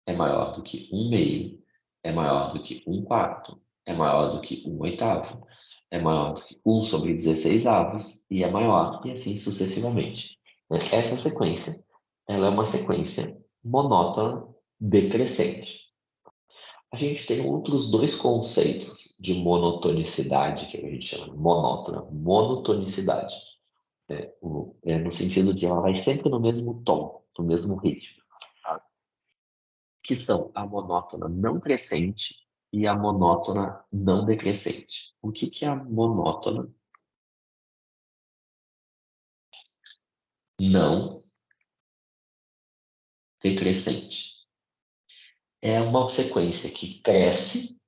é maior do que 1 meio, é maior do que 1 quarto, é maior do que 1 oitavo, é maior do que 1 sobre 16 avos, e é maior, e assim sucessivamente. Essa sequência, ela é uma sequência monótona decrescente. A gente tem outros dois conceitos de monotonicidade, que a gente chama de monótona, monotonicidade. No sentido de ela vai sempre no mesmo tom, no mesmo ritmo, tá? Que são a monótona não crescente e a monótona não decrescente. O que é a monótona não decrescente? É uma sequência que cresce,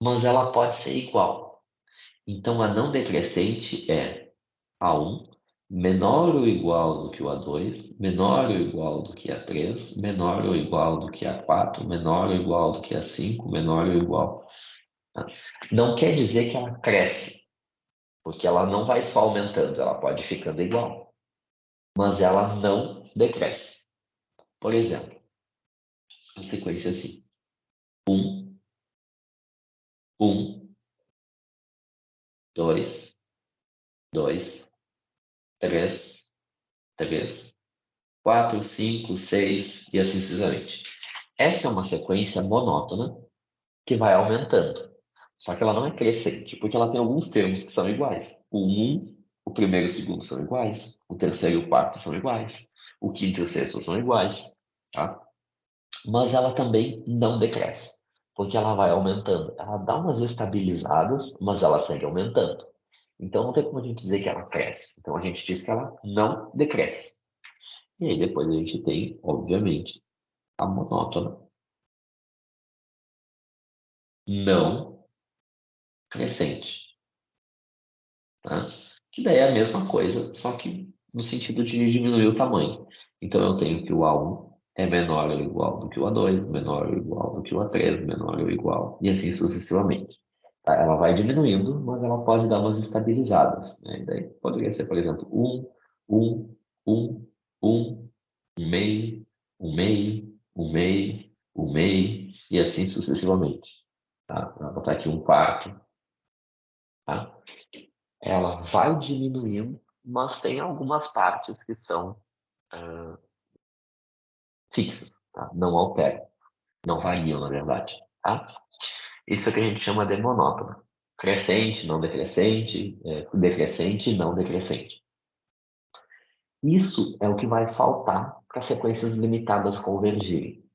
mas ela pode ser igual. Então, a não decrescente é A1 menor ou igual do que o A2, menor ou igual do que A3, menor ou igual do que A4, menor ou igual do que A5, menor ou igual. Tá? Não quer dizer que ela cresce, porque ela não vai só aumentando, ela pode ir ficando igual, mas ela não decresce. Por exemplo, a sequência assim: 1, 1, 2, 2, 3, 3, 4, 5, 6 e assim sucessivamente. Essa é uma sequência monótona que vai aumentando. Só que ela não é crescente, porque ela tem alguns termos que são iguais. O 1, o primeiro e o segundo são iguais, o terceiro e o quarto são iguais, o quinto e o sexto são iguais, tá? Mas ela também não decresce, porque ela vai aumentando. Ela dá umas estabilizadas, mas ela segue aumentando. Então não tem como a gente dizer que ela cresce. Então a gente diz que ela não decresce. E aí depois a gente tem, obviamente, a monótona não crescente, tá? Que daí é a mesma coisa, só que no sentido de diminuir o tamanho. Então eu tenho que o A1 é menor ou igual do que o A2, menor ou igual do que o A3, menor ou igual, e assim sucessivamente. Tá? Ela vai diminuindo, mas ela pode dar umas estabilizadas. Né? Daí poderia ser, por exemplo, 1, 1, 1, 1 meio, 1 meio, 1 meio, 1 meio, e assim sucessivamente. Tá? Vou botar aqui 1 quarto. Tá? Ela vai diminuindo, mas tem algumas partes que são fixas, tá? Não alteram, não variam, na verdade, tá? Isso é o que a gente chama de monótona. Crescente, não decrescente, decrescente, não decrescente. Isso é o que vai faltar para sequências limitadas convergirem.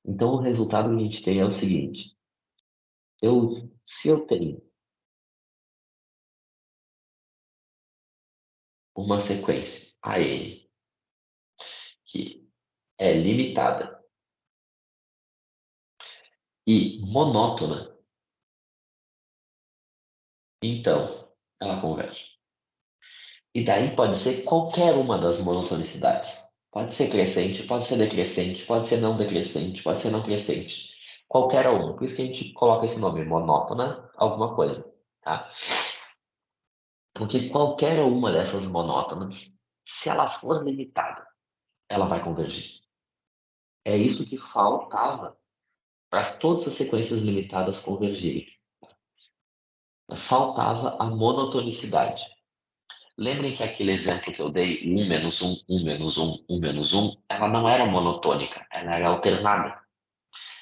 Então, o resultado que a gente tem é o seguinte. Se eu tenho uma sequência AN que é limitada e monótona, então ela converge. E daí pode ser qualquer uma das monotonicidades. Pode ser crescente, pode ser decrescente, pode ser não decrescente, pode ser não crescente. Qualquer uma. Por isso que a gente coloca esse nome, monótona, alguma coisa, tá? Porque qualquer uma dessas monótonas, se ela for limitada, ela vai convergir. É isso que faltava para todas as sequências limitadas convergirem. Faltava a monotonicidade. Lembrem que aquele exemplo que eu dei, 1 menos 1, 1 menos 1, 1 menos 1, ela não era monotônica, ela era alternada.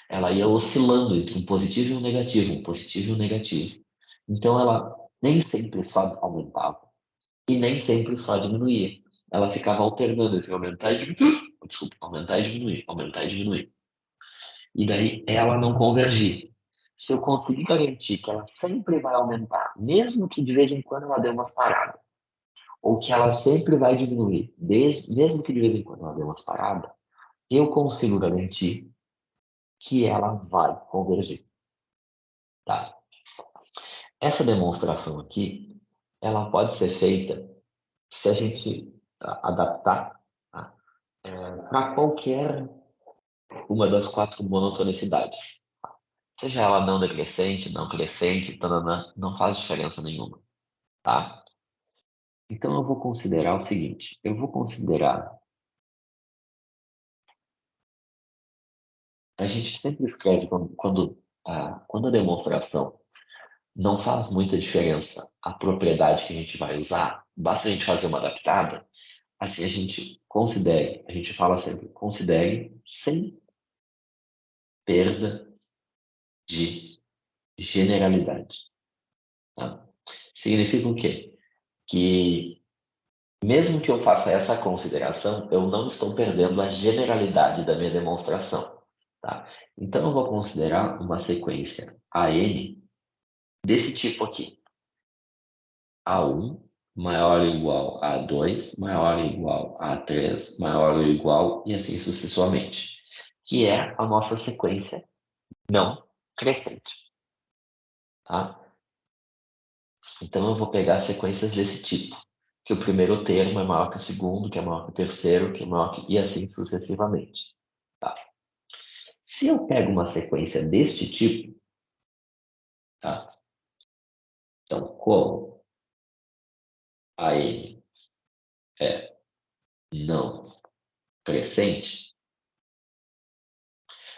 Ela ia oscilando entre um positivo e um negativo, um positivo e um negativo. Então ela nem sempre só aumentava e nem sempre só diminuía. Ela ficava alternando entre aumentar e diminuir. Desculpa, aumentar e diminuir, aumentar e diminuir. E daí ela não convergia. Se eu conseguir garantir que ela sempre vai aumentar, mesmo que de vez em quando ela dê umas paradas, ou que ela sempre vai diminuir, mesmo que de vez em quando ela dê umas paradas, eu consigo garantir que ela vai convergir. Tá? Essa demonstração aqui, ela pode ser feita se a gente adaptar, tá? Para qualquer uma das 4 monotonicidades. Seja ela não decrescente, não crescente, tanana, não faz diferença nenhuma, tá? Então eu vou considerar o seguinte, eu vou considerar, a gente sempre escreve quando a demonstração não faz muita diferença a propriedade que a gente vai usar, basta a gente fazer uma adaptada, assim a gente fala sempre, considere sem perda de generalidade, tá? Significa o quê? Que mesmo que eu faça essa consideração, eu não estou perdendo a generalidade da minha demonstração, tá? Então, eu vou considerar uma sequência AN desse tipo aqui. A1 maior ou igual a 2, maior ou igual a 3, maior ou igual e assim sucessivamente, que é a nossa sequência não crescente, tá? Então, eu vou pegar sequências desse tipo, que o primeiro termo é maior que o segundo, que é maior que o terceiro, que é maior que... e assim sucessivamente. Tá? Se eu pego uma sequência deste tipo, tá? Então, como a n é não crescente,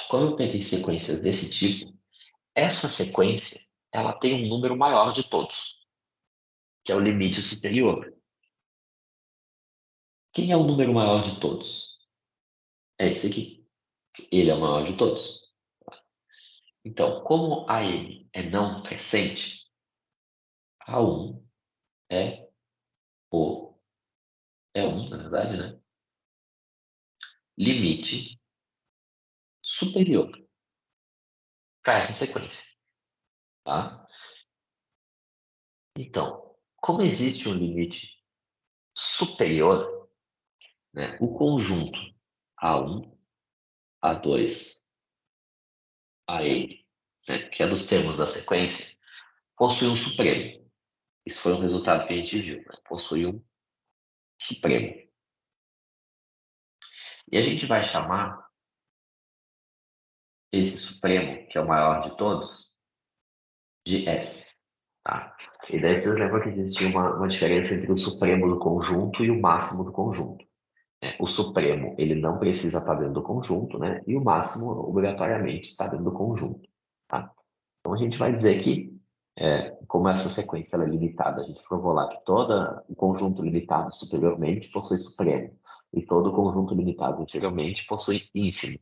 quando eu peguei sequências desse tipo, essa sequência ela tem um número maior de todos, que é o limite superior. Quem é o número maior de todos? É esse aqui. Ele é o maior de todos. Então, como a n é não crescente, a1 é o é 1, na verdade, né? Limite superior para essa sequência, tá? Então, como existe um limite superior, né, o conjunto A1, A2, AN, né, que é dos termos da sequência, possui um supremo. Isso foi um resultado que a gente viu, né? Possui um supremo. E a gente vai chamar esse supremo, que é o maior de todos, de S. Tá? E daí vocês lembram que existia uma diferença entre o supremo do conjunto e o máximo do conjunto. Né? O supremo, ele não precisa estar dentro do conjunto, né? E o máximo, obrigatoriamente, está dentro do conjunto. Tá? Então a gente vai dizer que como essa sequência ela é limitada, a gente provou lá que todo o conjunto limitado superiormente possui supremo, e todo conjunto limitado inferiormente possui ínfimo.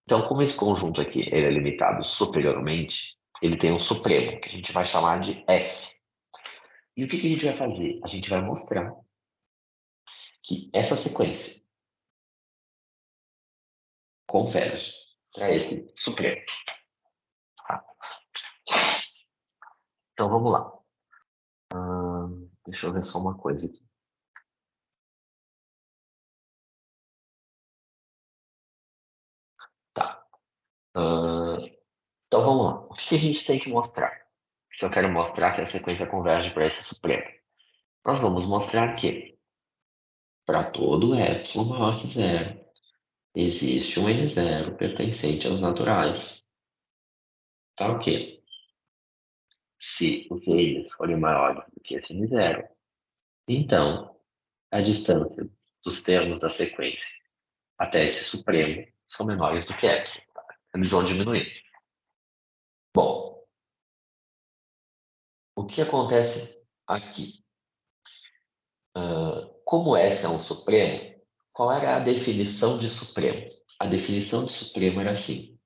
Então, como esse conjunto aqui ele é limitado superiormente, ele tem um supremo, que a gente vai chamar de F. E o que a gente vai fazer? A gente vai mostrar que essa sequência converge para esse supremo. Tá? Então, vamos lá. Deixa eu ver só uma coisa aqui. Tá. Então, vamos lá. O que a gente tem que mostrar? Se eu quero mostrar que a sequência converge para esse supremo, nós vamos mostrar que para todo epsilon maior que zero, existe um n0 pertencente aos naturais. Tá ok? Se os n's forem maiores do que esse n0, então a distância dos termos da sequência até esse supremo são menores do que epsilon. Tá? Eles vão diminuir. Bom, o que acontece aqui? Como S é um supremo, qual era a definição de supremo? A definição de supremo era assim,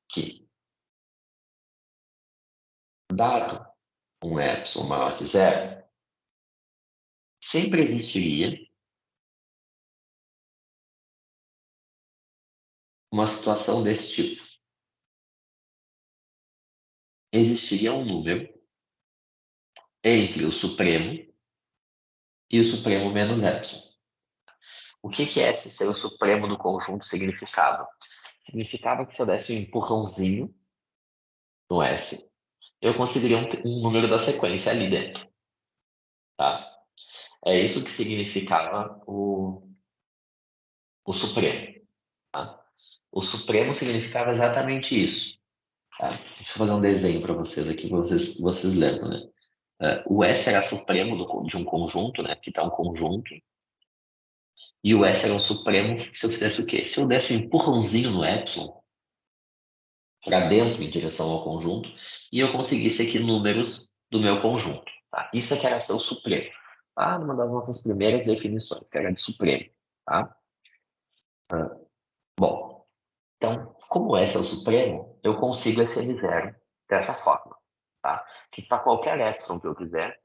que dado um epsilon maior que zero, sempre existiria uma situação desse tipo. Existiria um número entre o supremo e o supremo menos epsilon. O que S ser o supremo do conjunto significava? Significava que se eu desse um empurrãozinho no S, eu conseguiria um número da sequência ali dentro. Tá? É isso que significava o supremo. Tá? O supremo significava exatamente isso. Tá? Deixa eu fazer um desenho para vocês aqui, para vocês lembram, né? O S era supremo de um conjunto, né? Que está um conjunto. E o S era um supremo se eu fizesse o quê? Se eu desse um empurrãozinho no epsilon para dentro em direção ao conjunto e eu conseguisse aqui números do meu conjunto. Tá? Isso é que era ser o supremo. Tá? Numa das nossas primeiras definições, que era de supremo. Tá? Bom, então, como esse é o supremo, eu consigo esse N0 dessa forma. Tá? Que para qualquer epsilon que eu quiser,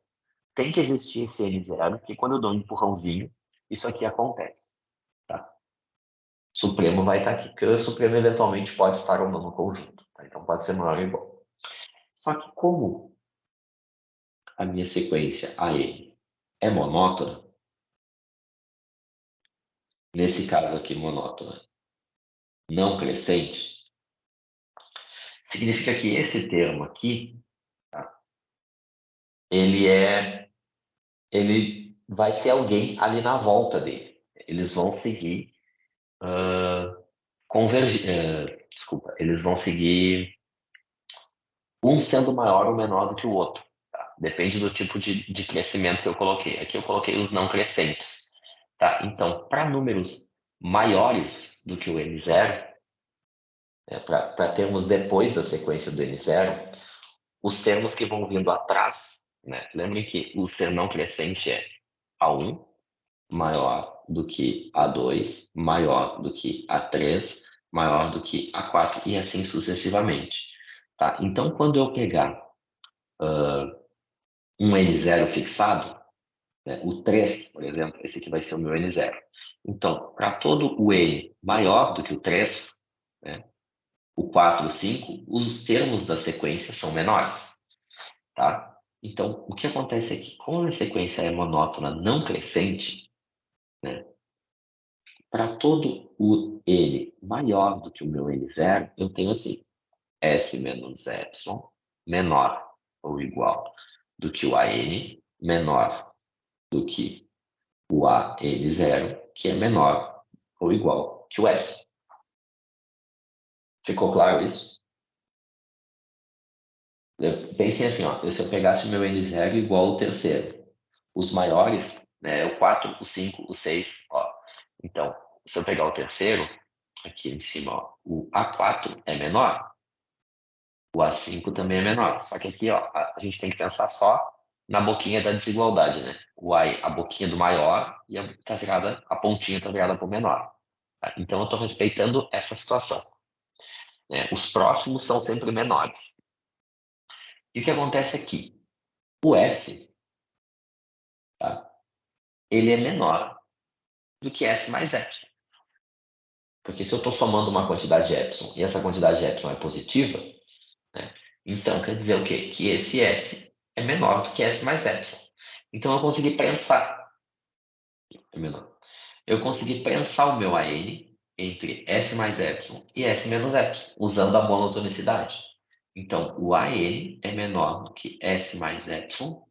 tem que existir esse N0, que quando eu dou um empurrãozinho, isso aqui acontece. Tá? Supremo vai estar aqui, porque o supremo eventualmente pode estar ou não no conjunto. Tá? Então pode ser maior ou igual. Só que como a minha sequência AN é monótona, nesse caso aqui monótona, não crescente, significa que esse termo aqui, tá? ele vai ter alguém ali na volta dele. Eles vão seguir desculpa, eles vão seguir um sendo maior ou menor do que o outro. Tá? Depende do tipo de crescimento que eu coloquei. Aqui eu coloquei os não crescentes. Tá? Então, para números maiores do que o N0, para termos depois da sequência do N0, os termos que vão vindo atrás, né? Lembrem que o ser não crescente é A1 maior do que A2, maior do que A3, maior do que A4 e assim sucessivamente. Tá? Então, quando eu pegar um N0 fixado, né, o 3, por exemplo, esse aqui vai ser o meu N0. Então, para todo o N maior do que o 3, né, o 4, o 5, os termos da sequência são menores. Tá? Então, o que acontece aqui? Como a sequência é monótona não crescente, né, para todo o N maior do que o meu N0, eu tenho assim, S menos epsilon menor ou igual do que o AN, menor do que o AN0, que é menor ou igual que o S. Ficou claro isso? Pensem assim, ó, se eu pegasse o meu N0 igual ao terceiro, os maiores, né, o 4, o 5, o 6, ó. Então, se eu pegar o terceiro, aqui em cima, ó, o A4 é menor, O A5 também é menor. Só que aqui, ó, a gente tem que pensar só na boquinha da desigualdade, né? A boquinha do maior e a pontinha tá virada para o menor. Tá? Então, eu estou respeitando essa situação, né? Os próximos são sempre menores. E o que acontece aqui? O S, tá? Ele é menor do que S mais epsilon. Porque se eu estou somando uma quantidade epsilon e essa quantidade epsilon é positiva, né? Então, quer dizer o quê? Que esse S é menor do que S mais epsilon. Então, eu consegui prensar. É menor. Eu consegui prensar o meu AN entre S mais epsilon e S menos epsilon, usando a monotonicidade. Então, o AN é menor do que S mais epsilon,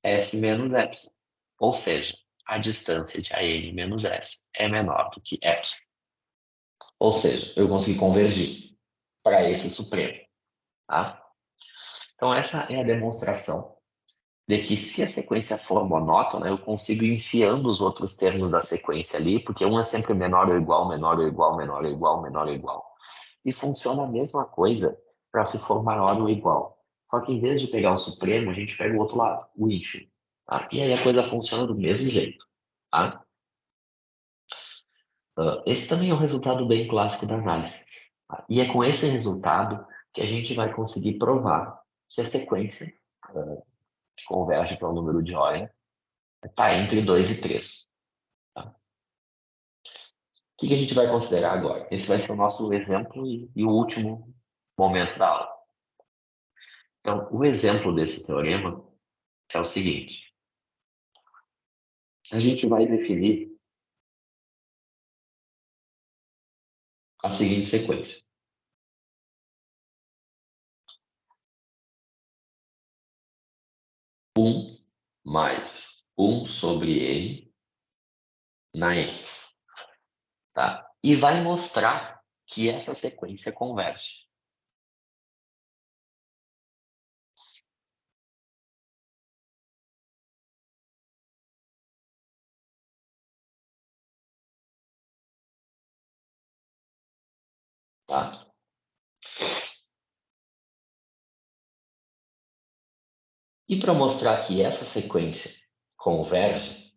S menos epsilon. Ou seja, a distância de AN menos S é menor do que epsilon. Ou seja, eu consegui convergir para esse supremo. Tá? Então, essa é a demonstração de que se a sequência for monótona, eu consigo ir enfiando os outros termos da sequência ali, porque um é sempre menor ou igual, menor ou igual, menor ou igual, menor ou igual. E funciona a mesma coisa para se for maior ou igual. Só que em vez de pegar o supremo, a gente pega o outro lado, o ínfimo. Tá? E aí a coisa funciona do mesmo jeito. Tá? Esse também é um resultado bem clássico da análise. Tá? E é com esse resultado que a gente vai conseguir provar que a sequência que converge para o número de Euler está entre 2 e 3. Tá? O que a gente vai considerar agora? Esse vai ser o nosso exemplo e o último momento da aula. Então, o exemplo desse teorema é o seguinte. A gente vai definir a seguinte sequência. 1 mais 1 sobre n na n. Tá? E vai mostrar que essa sequência converge. Tá? E para mostrar que essa sequência converge,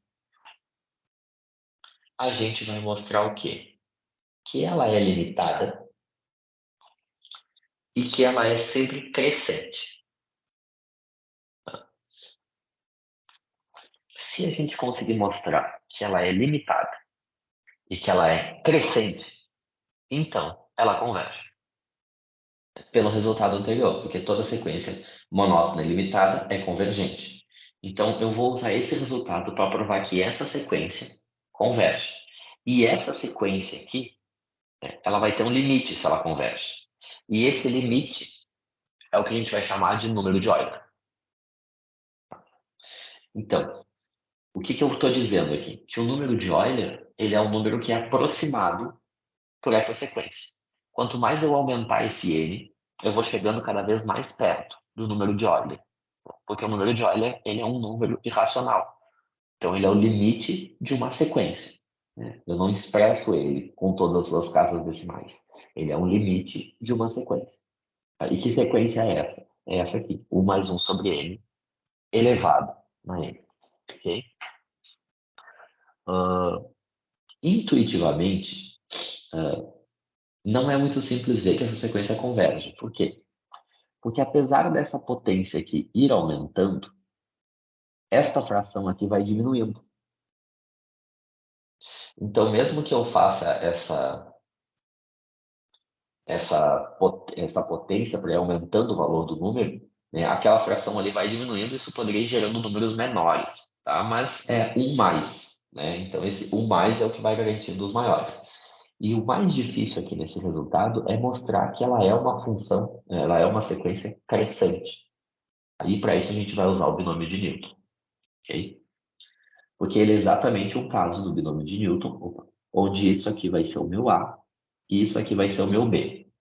a gente vai mostrar o quê? Que ela é limitada e que ela é sempre crescente. Se a gente conseguir mostrar que ela é limitada e que ela é crescente, então ela converge. Pelo resultado anterior, porque toda sequência monótona e limitada é convergente. Então, eu vou usar esse resultado para provar que essa sequência converge. E essa sequência aqui, né, ela vai ter um limite se ela converge. E esse limite é o que a gente vai chamar de número de Euler. Então, o que eu estou dizendo aqui? Que o número de Euler, ele é um número que é aproximado por essa sequência. Quanto mais eu aumentar esse n, eu vou chegando cada vez mais perto do número de Euler. Porque o número de Euler, ele é um número irracional. Então, ele é o limite de uma sequência, né? Eu não expresso ele com todas as suas casas decimais. Ele é um limite de uma sequência. E que sequência é essa? É essa aqui, 1 mais 1 sobre n elevado a n. Okay? Intuitivamente, não é muito simples ver que essa sequência converge. Por quê? Porque apesar dessa potência aqui ir aumentando, esta fração aqui vai diminuindo. Então, mesmo que eu faça essa potência para ir aumentando o valor do número, né, aquela fração ali vai diminuindo, isso poderia ir gerando números menores, tá? Mas é 1 mais, né? Então, esse 1 mais é o que vai garantindo os maiores. E o mais difícil aqui nesse resultado é mostrar que ela é uma função, ela é uma sequência crescente. E para isso a gente vai usar o binômio de Newton, ok? Porque ele é exatamente o caso do binômio de Newton, onde isso aqui vai ser o meu A e isso aqui vai ser o meu B.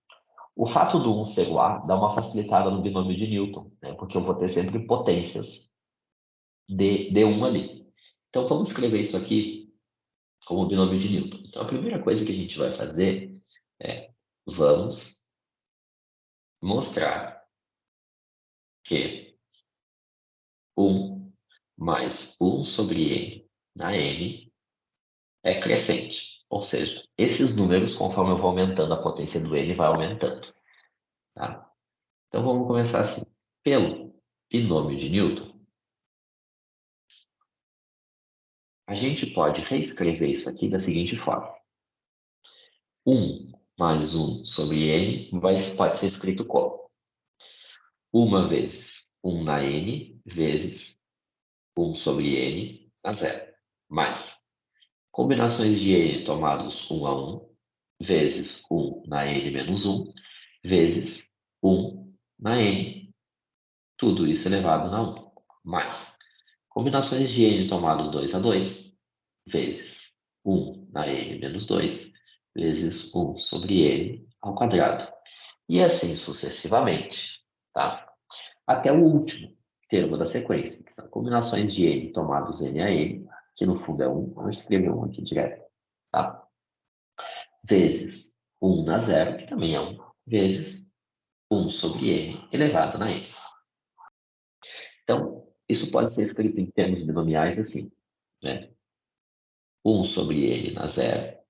O fato do 1 ser o A dá uma facilitada no binômio de Newton, né? Porque eu vou ter sempre potências de 1 ali. Então vamos escrever isso aqui como binômio de Newton. Então a primeira coisa que a gente vai fazer é vamos mostrar que 1 mais 1 sobre n na n é crescente. Ou seja, esses números, conforme eu vou aumentando a potência do n, vai aumentando. Tá? Então, vamos começar assim. Pelo binômio de Newton, a gente pode reescrever isso aqui da seguinte forma. 1 mais 1 sobre n pode ser escrito como 1 vezes 1 na n vezes 1 sobre n a zero, mais combinações de n tomados 1 a 1 vezes 1 na n menos 1 vezes 1 na n, tudo isso elevado na 1, mais combinações de n tomados 2 a 2 vezes 1 na n menos 2 vezes 1 sobre n ao quadrado. E assim sucessivamente, tá? Até o último termo da sequência, que são combinações de n tomados n a n, que no fundo é 1, vou escrever 1 aqui direto, tá? Vezes 1 na zero, que também é 1, vezes 1 sobre n elevado na n. Então, isso pode ser escrito em termos binomiais assim, né? 1 sobre n na zero,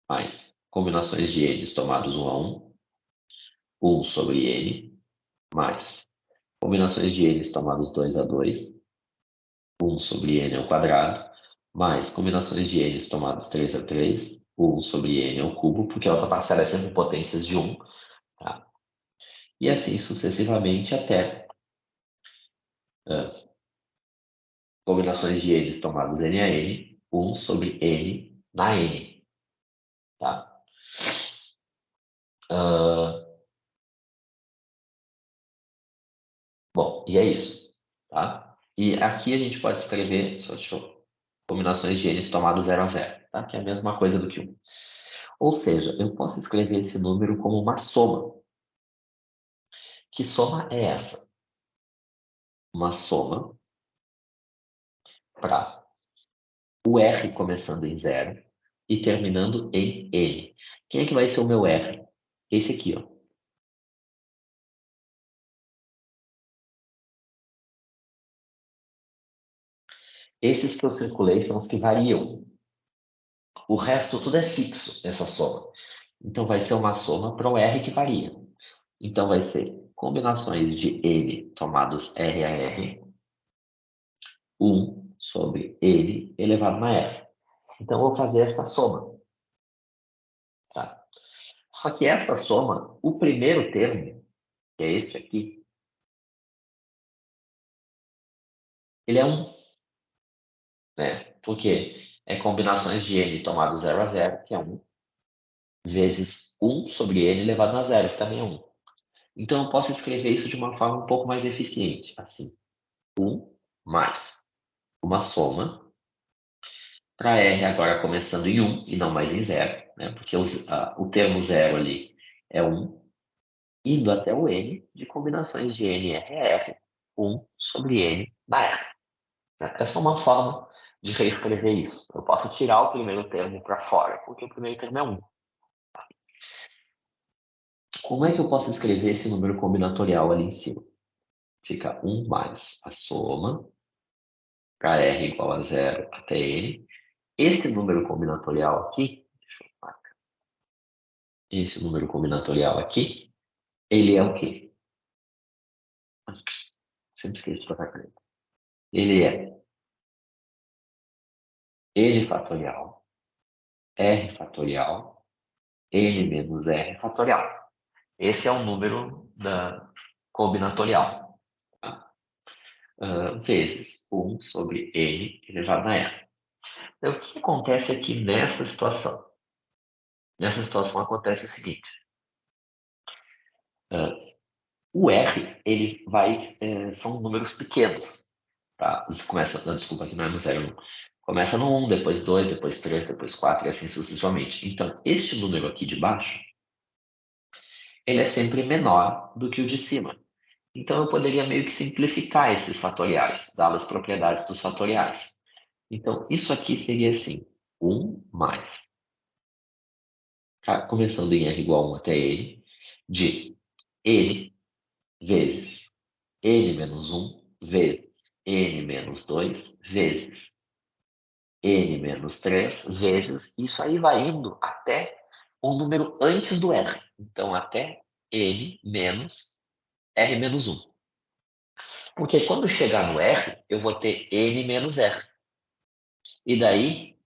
mais combinações de n tomados 1 a 1, 1 sobre n, mais combinações de n tomados 2 a 2, 1 sobre n ao quadrado, mais combinações de n tomadas 3 a 3, 1 sobre n ao cubo, porque a outra parcela é sempre potências de 1, tá? E assim sucessivamente até combinações de n tomadas n a n, 1 sobre n na n, tá? Bom, e é isso, tá? E aqui a gente pode escrever, combinações de n tomadas 0 a 0, tá? Que é a mesma coisa do que 1. Ou seja, eu posso escrever esse número como uma soma. Que soma é essa? Uma soma para o R começando em 0 e terminando em N. Quem é que vai ser o meu R? Esse aqui, ó. Esses que eu circulei são os que variam. O resto tudo é fixo, essa soma. Então vai ser uma soma para o R que varia. Então vai ser combinações de N tomados R a R, 1 sobre N elevado a R. Então eu vou fazer essa soma. Tá? Só que essa soma, o primeiro termo, que é esse aqui, ele é 1. Né? Porque é combinações de N tomado 0 a 0, que é 1, vezes 1 sobre N elevado a 0, que também é 1. Então eu posso escrever isso de uma forma um pouco mais eficiente, assim. 1 mais uma soma para R agora começando em 1 e não mais em 0, né? Porque o termo 0 ali é 1, indo até o N de combinações de N R a R, 1 sobre N na R. É só uma forma de reescrever isso. Eu posso tirar o primeiro termo para fora, porque o primeiro termo é 1. Como é que eu posso escrever esse número combinatorial ali em cima? Fica 1 mais a soma para R igual a 0 até N. Esse número combinatorial aqui, deixa eu marcar. Esse número combinatorial aqui, ele é o quê? Sempre esqueço de trocar caneta. Ele é N fatorial, R fatorial, N menos R fatorial. Esse é o número combinatorial. Tá? Vezes 1 sobre N elevado a R. Então, o que acontece aqui nessa situação? Nessa situação acontece o seguinte. O R, ele são números pequenos. Tá? Desculpa, aqui não é no 0, não. Começa no 1, depois 2, depois 3, depois 4 e assim sucessivamente. Então, este número aqui de baixo, ele é sempre menor do que o de cima. Então, eu poderia meio que simplificar esses fatoriais, dar as propriedades dos fatoriais. Então, isso aqui seria assim, 1 mais, tá? Começando em R igual a 1 até N, de n vezes n menos 1 vezes n menos 2 vezes n menos 3 vezes, isso aí vai indo até um número antes do r. Então, até n menos r menos 1. Porque quando chegar no r, eu vou ter n menos r. E daí,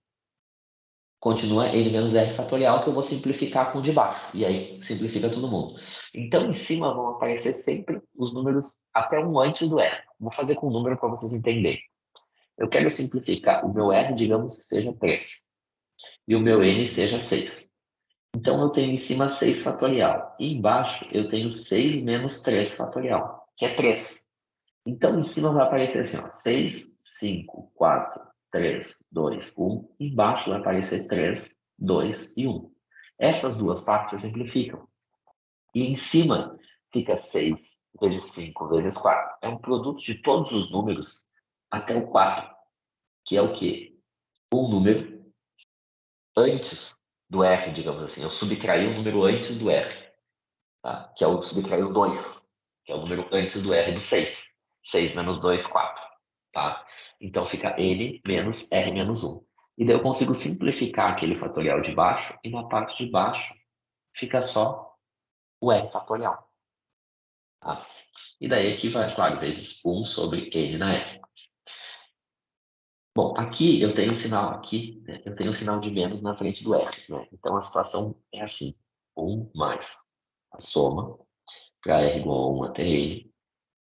continua n menos r fatorial, que eu vou simplificar com o de baixo. E aí, simplifica todo mundo. Então, em cima vão aparecer sempre os números até um antes do r. Vou fazer com o número para vocês entenderem. Eu quero simplificar o meu r, digamos que seja 3. E o meu n seja 6. Então, eu tenho em cima 6 fatorial. E embaixo, eu tenho 6 menos 3 fatorial, que é 3. Então, em cima vai aparecer assim, ó, 6, 5, 4, 3, 2, 1. Embaixo vai aparecer 3, 2 e 1. Essas duas partes se simplificam. E em cima fica 6 vezes 5 vezes 4. É um produto de todos os números até o 4, que é o quê? Um número antes do R, digamos assim. Eu subtraí um número antes do R, tá? Que é o subtrair o 2, que é o número antes do R do 6. 6 menos 2, 4. Tá? Então fica n menos r menos 1. E daí eu consigo simplificar aquele fatorial de baixo, e na parte de baixo fica só o r fatorial. Tá? E daí aqui vai, claro, vezes 1 sobre n na r. Bom, aqui eu tenho um sinal aqui, né? Eu tenho um sinal de menos na frente do r. Né? Então a situação é assim: 1 mais a soma para r igual a 1 até n,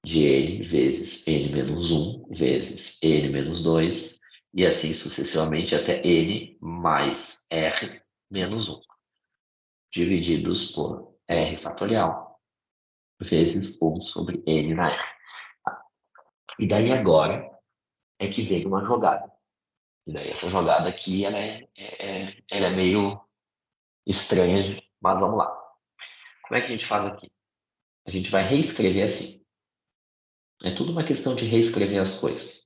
de n vezes n menos 1 vezes n menos 2, e assim sucessivamente até n mais r menos 1, divididos por r fatorial, vezes 1 sobre n na r. E daí agora é que vem uma jogada. E daí essa jogada aqui, ela é meio estranha, mas vamos lá. Como é que a gente faz aqui? A gente vai reescrever assim. É tudo uma questão de reescrever as coisas.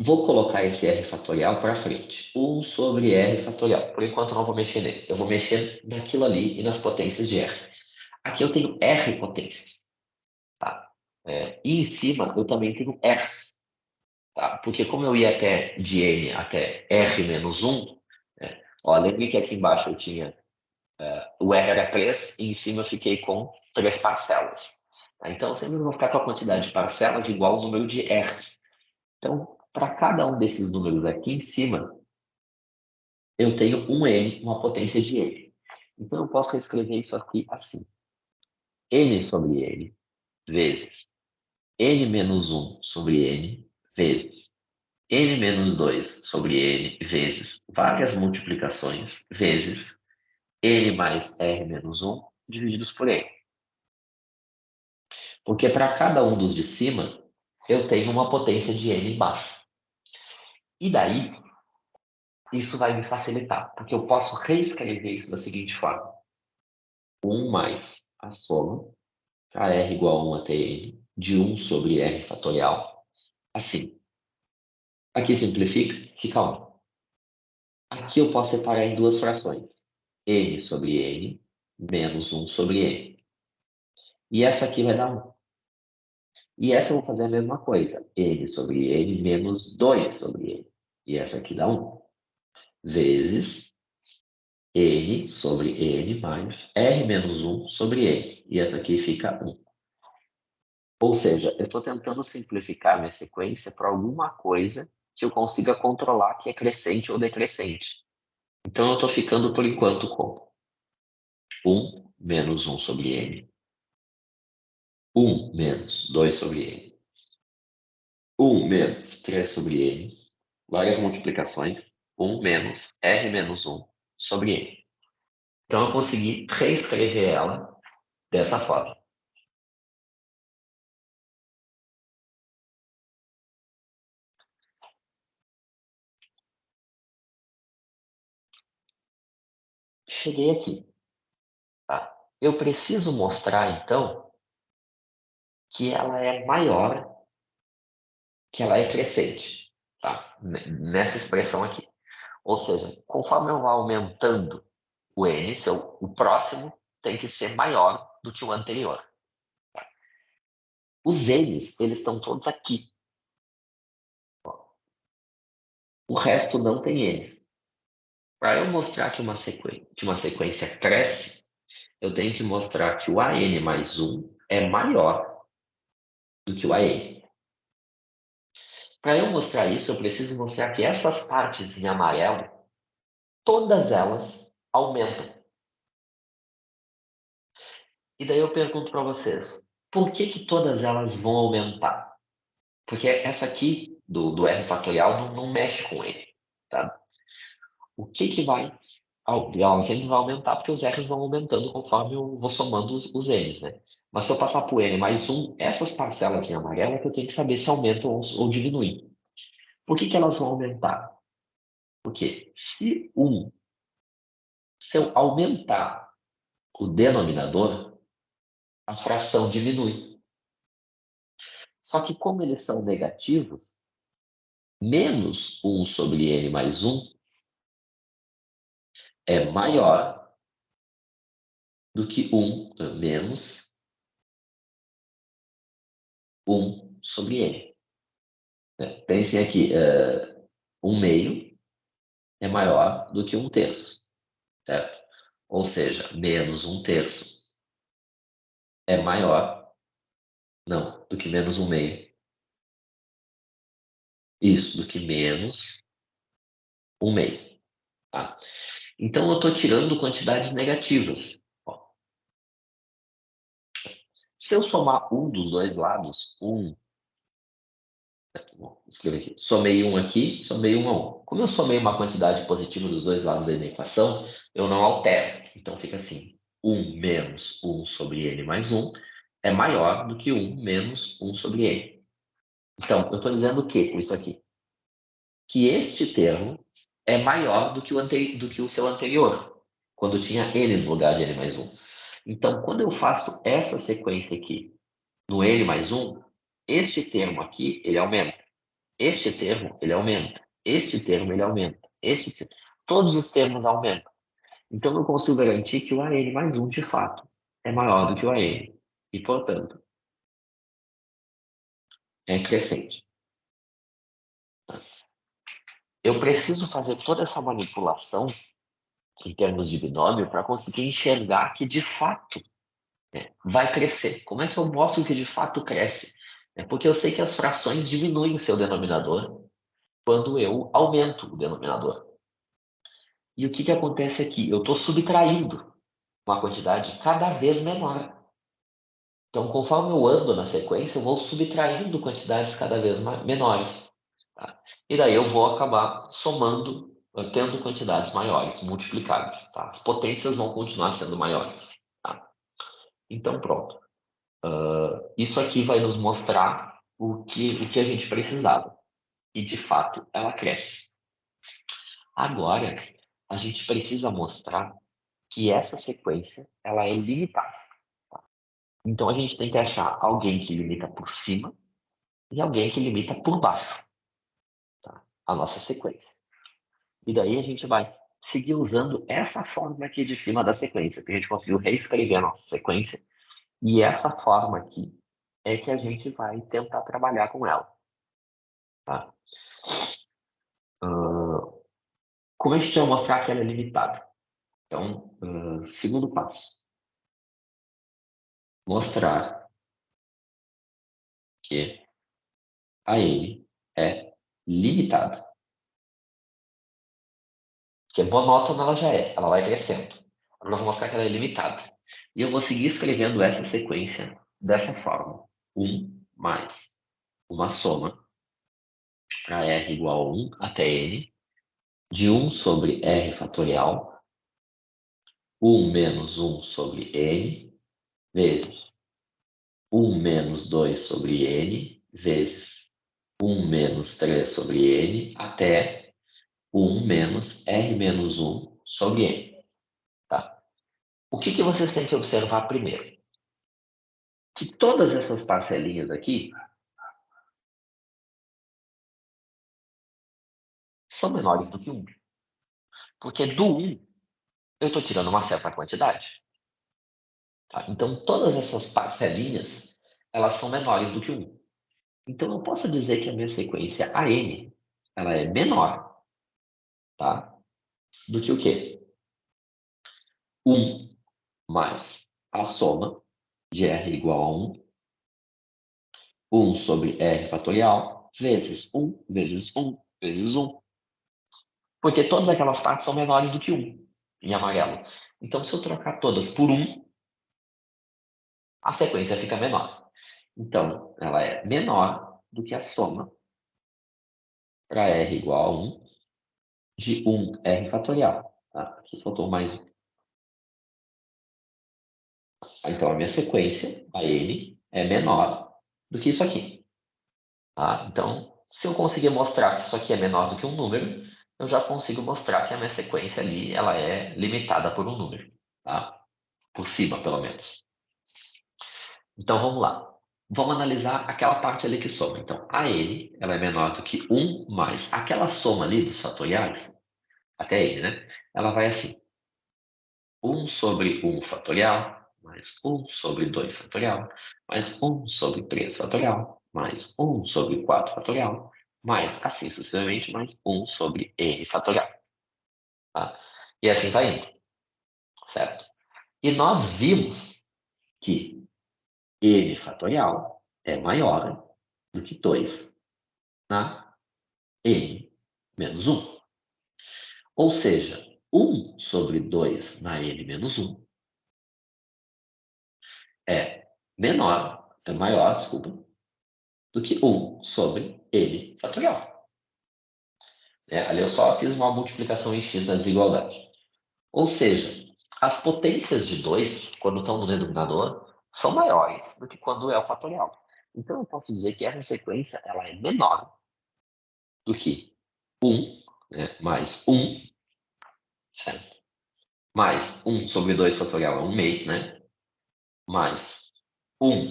Vou colocar esse r fatorial para frente. 1 sobre r fatorial. Por enquanto eu não vou mexer nele. Eu vou mexer naquilo ali e nas potências de r. Aqui eu tenho r potências. Tá? E em cima eu também tenho r. Tá? Porque como eu ia até de n até r menos 1, né? Ó, lembre que aqui embaixo eu tinha o r era 3 e em cima eu fiquei com 3 parcelas. Tá? Então eu sempre vou ficar com a quantidade de parcelas igual ao número de r. Então, para cada um desses números aqui em cima, eu tenho um n, uma potência de n. Então, eu posso reescrever isso aqui assim. N sobre n vezes n menos 1 sobre n vezes n menos 2 sobre n vezes várias multiplicações vezes n mais r menos 1 divididos por n. Porque para cada um dos de cima, eu tenho uma potência de n embaixo. E daí, isso vai me facilitar, porque eu posso reescrever isso da seguinte forma. 1 mais a soma, a r igual a 1 até n, de 1 sobre r fatorial, assim. Aqui simplifica, fica 1. Aqui eu posso separar em duas frações. N sobre n menos 1 sobre n. E essa aqui vai dar 1. E essa eu vou fazer a mesma coisa. N sobre n menos 2 sobre n. E essa aqui dá 1. Vezes n sobre n mais r menos 1 sobre n. E essa aqui fica 1. Ou seja, eu estou tentando simplificar minha sequência para alguma coisa que eu consiga controlar que é crescente ou decrescente. Então eu estou ficando por enquanto com 1 menos 1 sobre n, 1 menos 2 sobre n, 1 menos 3 sobre n, várias multiplicações, 1 menos r menos 1 sobre n. Então eu consegui reescrever ela dessa forma. Cheguei aqui. Tá? Eu preciso mostrar, então, que ela é maior, que ela é crescente. Tá? Nessa expressão aqui. Ou seja, conforme eu vou aumentando o n, o próximo tem que ser maior do que o anterior. Os N's, eles estão todos aqui. O resto não tem N's. Para eu mostrar que uma sequência cresce, eu tenho que mostrar que o AN mais 1 é maior do que o AN. Para eu mostrar isso, eu preciso mostrar que essas partes em amarelo, todas elas aumentam. E daí eu pergunto para vocês, por que todas elas vão aumentar? Porque essa aqui, do R fatorial, não mexe com ele, tá? O que vai... Ela sempre vai aumentar, porque os R's vão aumentando conforme eu vou somando os N's, né? Mas se eu passar por N mais 1, essas parcelas em amarelo é que eu tenho que saber se aumentam ou diminuem. Por que elas vão aumentar? Porque se eu aumentar o denominador, a fração diminui. Só que como eles são negativos, menos 1 sobre N mais 1 é maior do que 1 menos 1 sobre N. Pensem aqui, 1 meio é maior do que 1 terço, certo? Ou seja, menos 1 terço é maior, não, do que menos 1 meio. Isso, do que menos 1 meio. Tá? Então, eu estou tirando quantidades negativas. Ó. Se eu somar um dos dois lados, vou escrever aqui, somei 1 aqui, somei 1 a 1. Como eu somei uma quantidade positiva dos dois lados da minha equação, eu não altero. Então, fica assim, 1 menos 1 sobre n mais 1 é maior do que 1 menos 1 sobre n. Então, eu estou dizendo o que com isso aqui? Que este termo é maior do que o seu anterior, quando tinha n no lugar de n mais 1. Então, quando eu faço essa sequência aqui no n mais 1, este termo aqui, ele aumenta. Este termo, ele aumenta. Este termo, ele aumenta. Todos os termos aumentam. Então, eu consigo garantir que o AN mais 1, de fato, é maior do que o AN. E, portanto, é crescente. Eu preciso fazer toda essa manipulação em termos de binômio para conseguir enxergar que, de fato, vai crescer. Como é que eu mostro que, de fato, cresce? É porque eu sei que as frações diminuem o seu denominador quando eu aumento o denominador. E o que acontece aqui? Eu estou subtraindo uma quantidade cada vez menor. Então, conforme eu ando na sequência, eu vou subtraindo quantidades cada vez menores. Tá? E daí eu vou acabar somando, tendo quantidades maiores, multiplicadas. Tá? As potências vão continuar sendo maiores. Tá? Então, pronto. Isso aqui vai nos mostrar o que a gente precisava. E, de fato, ela cresce. Agora, a gente precisa mostrar que essa sequência ela é limitada. Tá? Então, a gente tem que achar alguém que limita por cima e alguém que limita por baixo, tá? A nossa sequência. E daí a gente vai seguir usando essa forma aqui de cima da sequência, que a gente conseguiu reescrever a nossa sequência. E essa forma aqui é que a gente vai tentar trabalhar com ela. Tá? Como a gente vai mostrar que ela é limitada? Então, segundo passo. Mostrar que a N é limitada. Porque monótona ela já é, ela vai crescendo. Agora nós vamos mostrar que ela é limitada. E eu vou seguir escrevendo essa sequência dessa forma. 1 mais uma soma para R igual a 1 até N, de 1 sobre R fatorial, 1 menos 1 sobre N, vezes 1 menos 2 sobre N, vezes 1 menos 3 sobre N, até 1 menos R menos 1 sobre N. Tá? O que vocês têm que observar primeiro? Que todas essas parcelinhas aqui são menores do que 1. Porque do 1, eu estou tirando uma certa quantidade. Tá? Então, todas essas parcelinhas, elas são menores do que 1. Então, eu posso dizer que a minha sequência AN, ela é menor, tá? Do que o quê? 1 mais a soma de R igual a 1 sobre R fatorial, vezes 1, vezes 1, vezes 1. Porque todas aquelas partes são menores do que 1, em amarelo. Então, se eu trocar todas por 1, a sequência fica menor. Então, ela é menor do que a soma para R igual a 1 de 1R fatorial. Tá? Aqui faltou mais um. Então, a minha sequência, a N, é menor do que isso aqui. Tá? Então, se eu conseguir mostrar que isso aqui é menor do que um número, eu já consigo mostrar que a minha sequência ali ela é limitada por um número. Tá? Por cima, pelo menos. Então, vamos lá. Vamos analisar aquela parte ali que soma. Então, a N ela é menor do que 1 mais aquela soma ali dos fatoriais, até N, né? Ela vai assim. 1 sobre 1 fatorial, mais 1 sobre 2 fatorial, mais 1 sobre 3 fatorial, mais 1 sobre 4 fatorial, mais assim sucessivamente, mais 1 sobre n fatorial. Tá? E assim vai indo, certo? E nós vimos que n fatorial é maior do que 2 na n menos 1. Ou seja, 1 sobre 2 na n menos 1 é maior, desculpa, do que 1 sobre n fatorial. Ali eu só fiz uma multiplicação em x na desigualdade. Ou seja, as potências de 2, quando estão no denominador, são maiores do que quando é o fatorial. Então eu posso dizer que essa sequência ela é menor do que 1, né, mais 1, certo? Mais 1 sobre 2 fatorial é 1 meio, né? Mais 1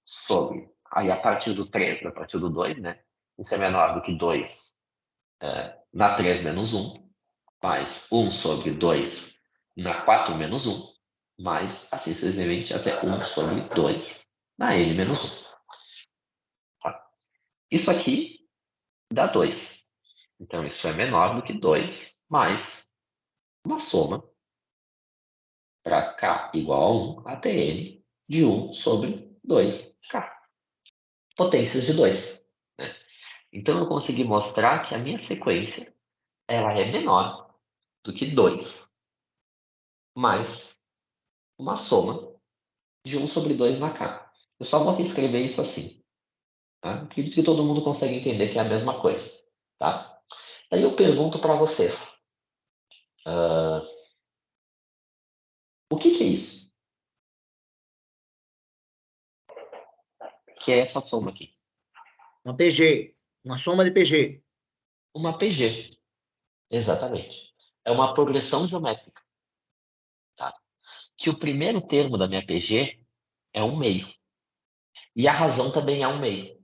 sobre, aí a partir do 3, a partir do 2, né? Isso é menor do que 2 na 3 menos 1, mais 1 sobre 2 na 4 menos 1, mais, assim sucessivamente, até 1 sobre 2 na n menos 1. Tá? Isso aqui dá 2. Então, isso é menor do que 2 mais uma soma para k igual a 1 até n de 1 sobre 2k. Potências de 2. Né? Então, eu consegui mostrar que a minha sequência ela é menor do que 2 mais uma soma de 1 sobre 2 na k. Eu só vou reescrever isso assim. Tá? Acredito que todo mundo consegue entender que é a mesma coisa. Tá? Aí eu pergunto para você, o que é isso? Que é essa soma aqui? Uma PG, uma soma de PG. Uma PG, exatamente. É uma progressão geométrica. Tá? Que o primeiro termo da minha PG é 1 meio. E a razão também é 1 meio.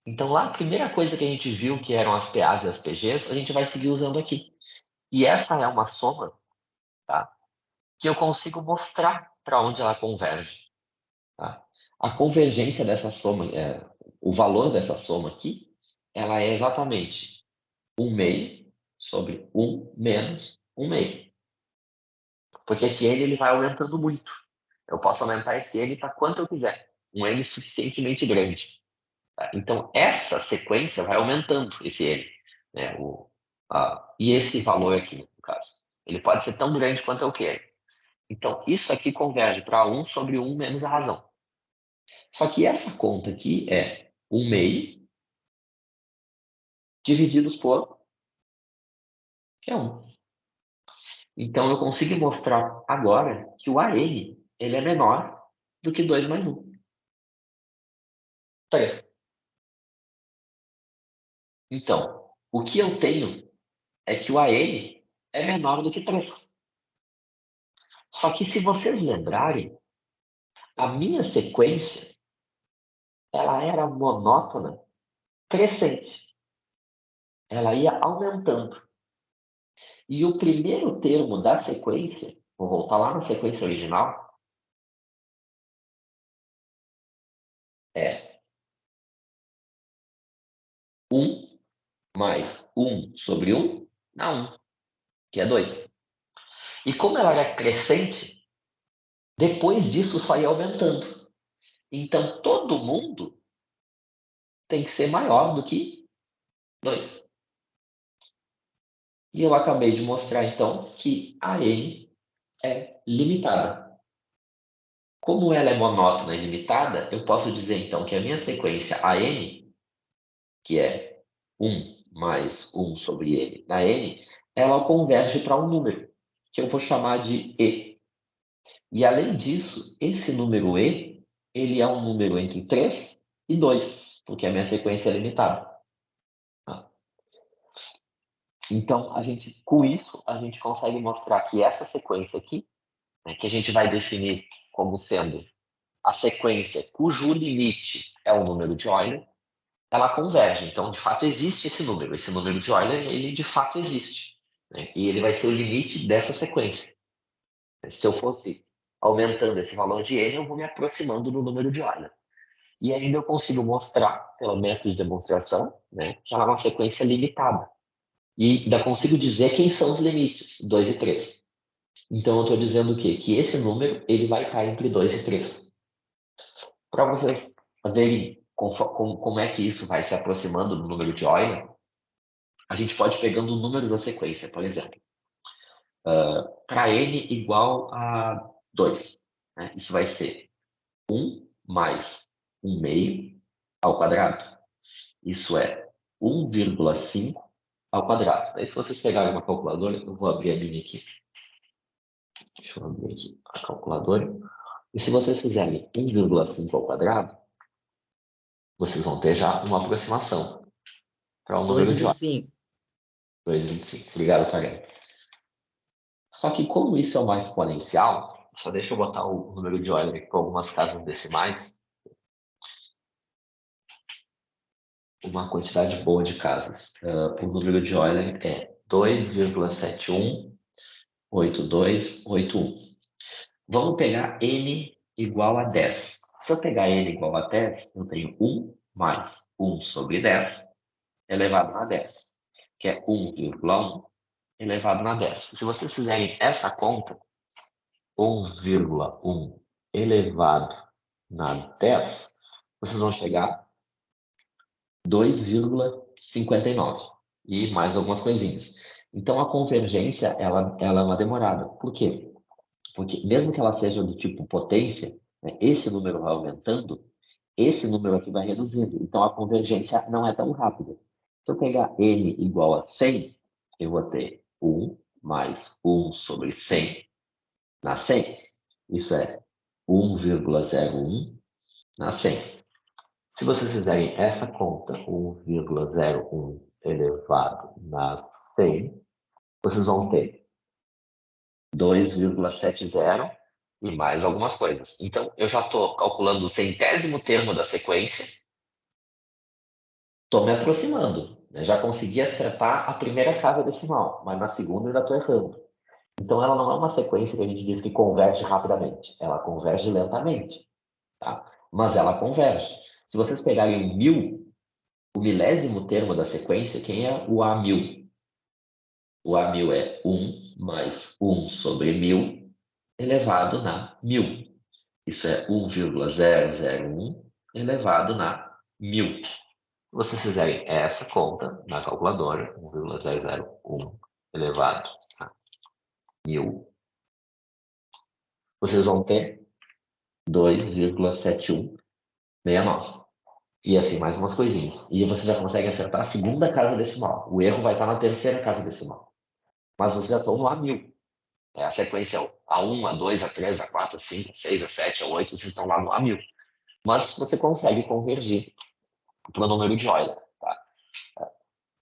Então, lá, a primeira coisa que a gente viu, que eram as PAs e as PGs, a gente vai seguir usando aqui. E essa é uma soma, tá? Que eu consigo mostrar para onde ela converge. Tá? A convergência dessa soma, o valor dessa soma aqui, ela é exatamente 1 meio sobre 1 menos 1 meio. Porque esse n ele vai aumentando muito. Eu posso aumentar esse n para quanto eu quiser. Um n suficientemente grande. Tá? Então, essa sequência vai aumentando esse n. Né? E esse valor aqui, no caso. Ele pode ser tão grande quanto eu quero. Então, isso aqui converge para 1 sobre 1 menos a razão. Só que essa conta aqui é 1 meio dividido por que é 1. Então, eu consigo mostrar agora que o AN ele é menor do que 2 mais 1. 3. Então, o que eu tenho é que o AN é menor do que 3. Só que se vocês lembrarem, a minha sequência ela era monótona, crescente. Ela ia aumentando. E o primeiro termo da sequência, vou voltar lá na sequência original, é 1 mais 1 sobre 1 dá 1, que é 2. E como ela era crescente, depois disso só ia aumentando. Então, todo mundo tem que ser maior do que 2. E eu acabei de mostrar, então, que a n é limitada. Como ela é monótona e limitada, eu posso dizer, então, que a minha sequência AN, que é 1 mais 1 sobre n na n, ela converge para um número, que eu vou chamar de E. E, além disso, esse número E, ele é um número entre 3 e 2, porque a minha sequência é limitada. Tá? Então, com isso, a gente consegue mostrar que essa sequência aqui, né, que a gente vai definir como sendo a sequência cujo limite é o número de Euler, ela converge. Então, de fato, existe esse número. Esse número de Euler, ele de fato existe. Né? E ele vai ser o limite dessa sequência. Se eu fosse aumentando esse valor de n, eu vou me aproximando do número de Euler. E ainda eu consigo mostrar, pelo método de demonstração, né, que ela é uma sequência limitada. E ainda consigo dizer quem são os limites, 2 e 3. Então, eu estou dizendo o quê? Que esse número ele vai estar entre 2 e 3. Para vocês verem como é que isso vai se aproximando do número de Euler, a gente pode ir pegando números da sequência, por exemplo. Para n igual a 2, né? Isso vai ser 1 mais 1 meio ao quadrado. Isso é 1,5 ao quadrado. Aí, se vocês pegarem uma calculadora, eu vou abrir a minha aqui. Deixa eu abrir aqui a calculadora. E se vocês fizerem 1,5 ao quadrado, vocês vão ter já uma aproximação para o número de Euler. 2,25. 2,25. Obrigado, Karen. Só que como isso é uma exponencial, só deixa eu botar o número de Euler aqui com algumas casas decimais. Uma quantidade boa de casas. O número de Euler é 2,718281. Vamos pegar n igual a 10. Se eu pegar n igual a 10, eu tenho 1 mais 1 sobre 10 elevado a 10, que é 1,1 elevado a 10. Se vocês fizerem essa conta, 1,1 elevado a 10, vocês vão chegar a 2,59 e mais algumas coisinhas. Então, a convergência ela é uma demorada. Por quê? Porque mesmo que ela seja do tipo potência, né, esse número vai aumentando, esse número aqui vai reduzindo. Então, a convergência não é tão rápida. Se eu pegar n igual a 100, eu vou ter 1 mais 1 sobre 100 na 100. Isso é 1,01 na 100. Se vocês fizerem essa conta, 1,01 elevado na 100, vocês vão ter 2,70 e mais algumas coisas. Então, eu já estou calculando o centésimo termo da sequência, estou me aproximando. Né? Já consegui acertar a primeira casa decimal, mas na segunda ainda estou errando. Então, ela não é uma sequência que a gente diz que converge rapidamente. Ela converge lentamente. Tá? Mas ela converge. Se vocês pegarem o 1000, o milésimo termo da sequência, quem é o A1000? O A1000 é 1 mais 1 sobre 1000 elevado na 1000. Isso é 1,001 elevado na 1000. Se vocês fizerem essa conta na calculadora, 1,001 elevado a 1000, vocês vão ter 2,7169. E assim, mais umas coisinhas. E você já consegue acertar a segunda casa decimal. O erro vai estar na terceira casa decimal. Mas vocês já estão no A1000. A sequência A1, A2, A3, A4, A5, A6, A7, A8, vocês estão lá no A1000. Mas você consegue convergir para o número de Euler. Tá?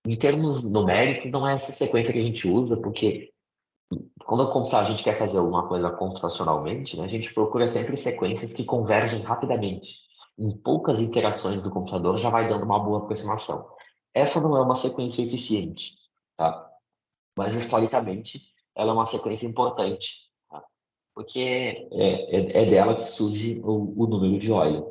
Em termos numéricos, não é essa sequência que a gente usa, porque quando a gente quer fazer alguma coisa computacionalmente, né, a gente procura sempre sequências que convergem rapidamente. Em poucas interações do computador já vai dando uma boa aproximação. Essa não é uma sequência eficiente, tá? Mas historicamente ela é uma sequência importante, tá? Porque é dela que surge o número de Euler.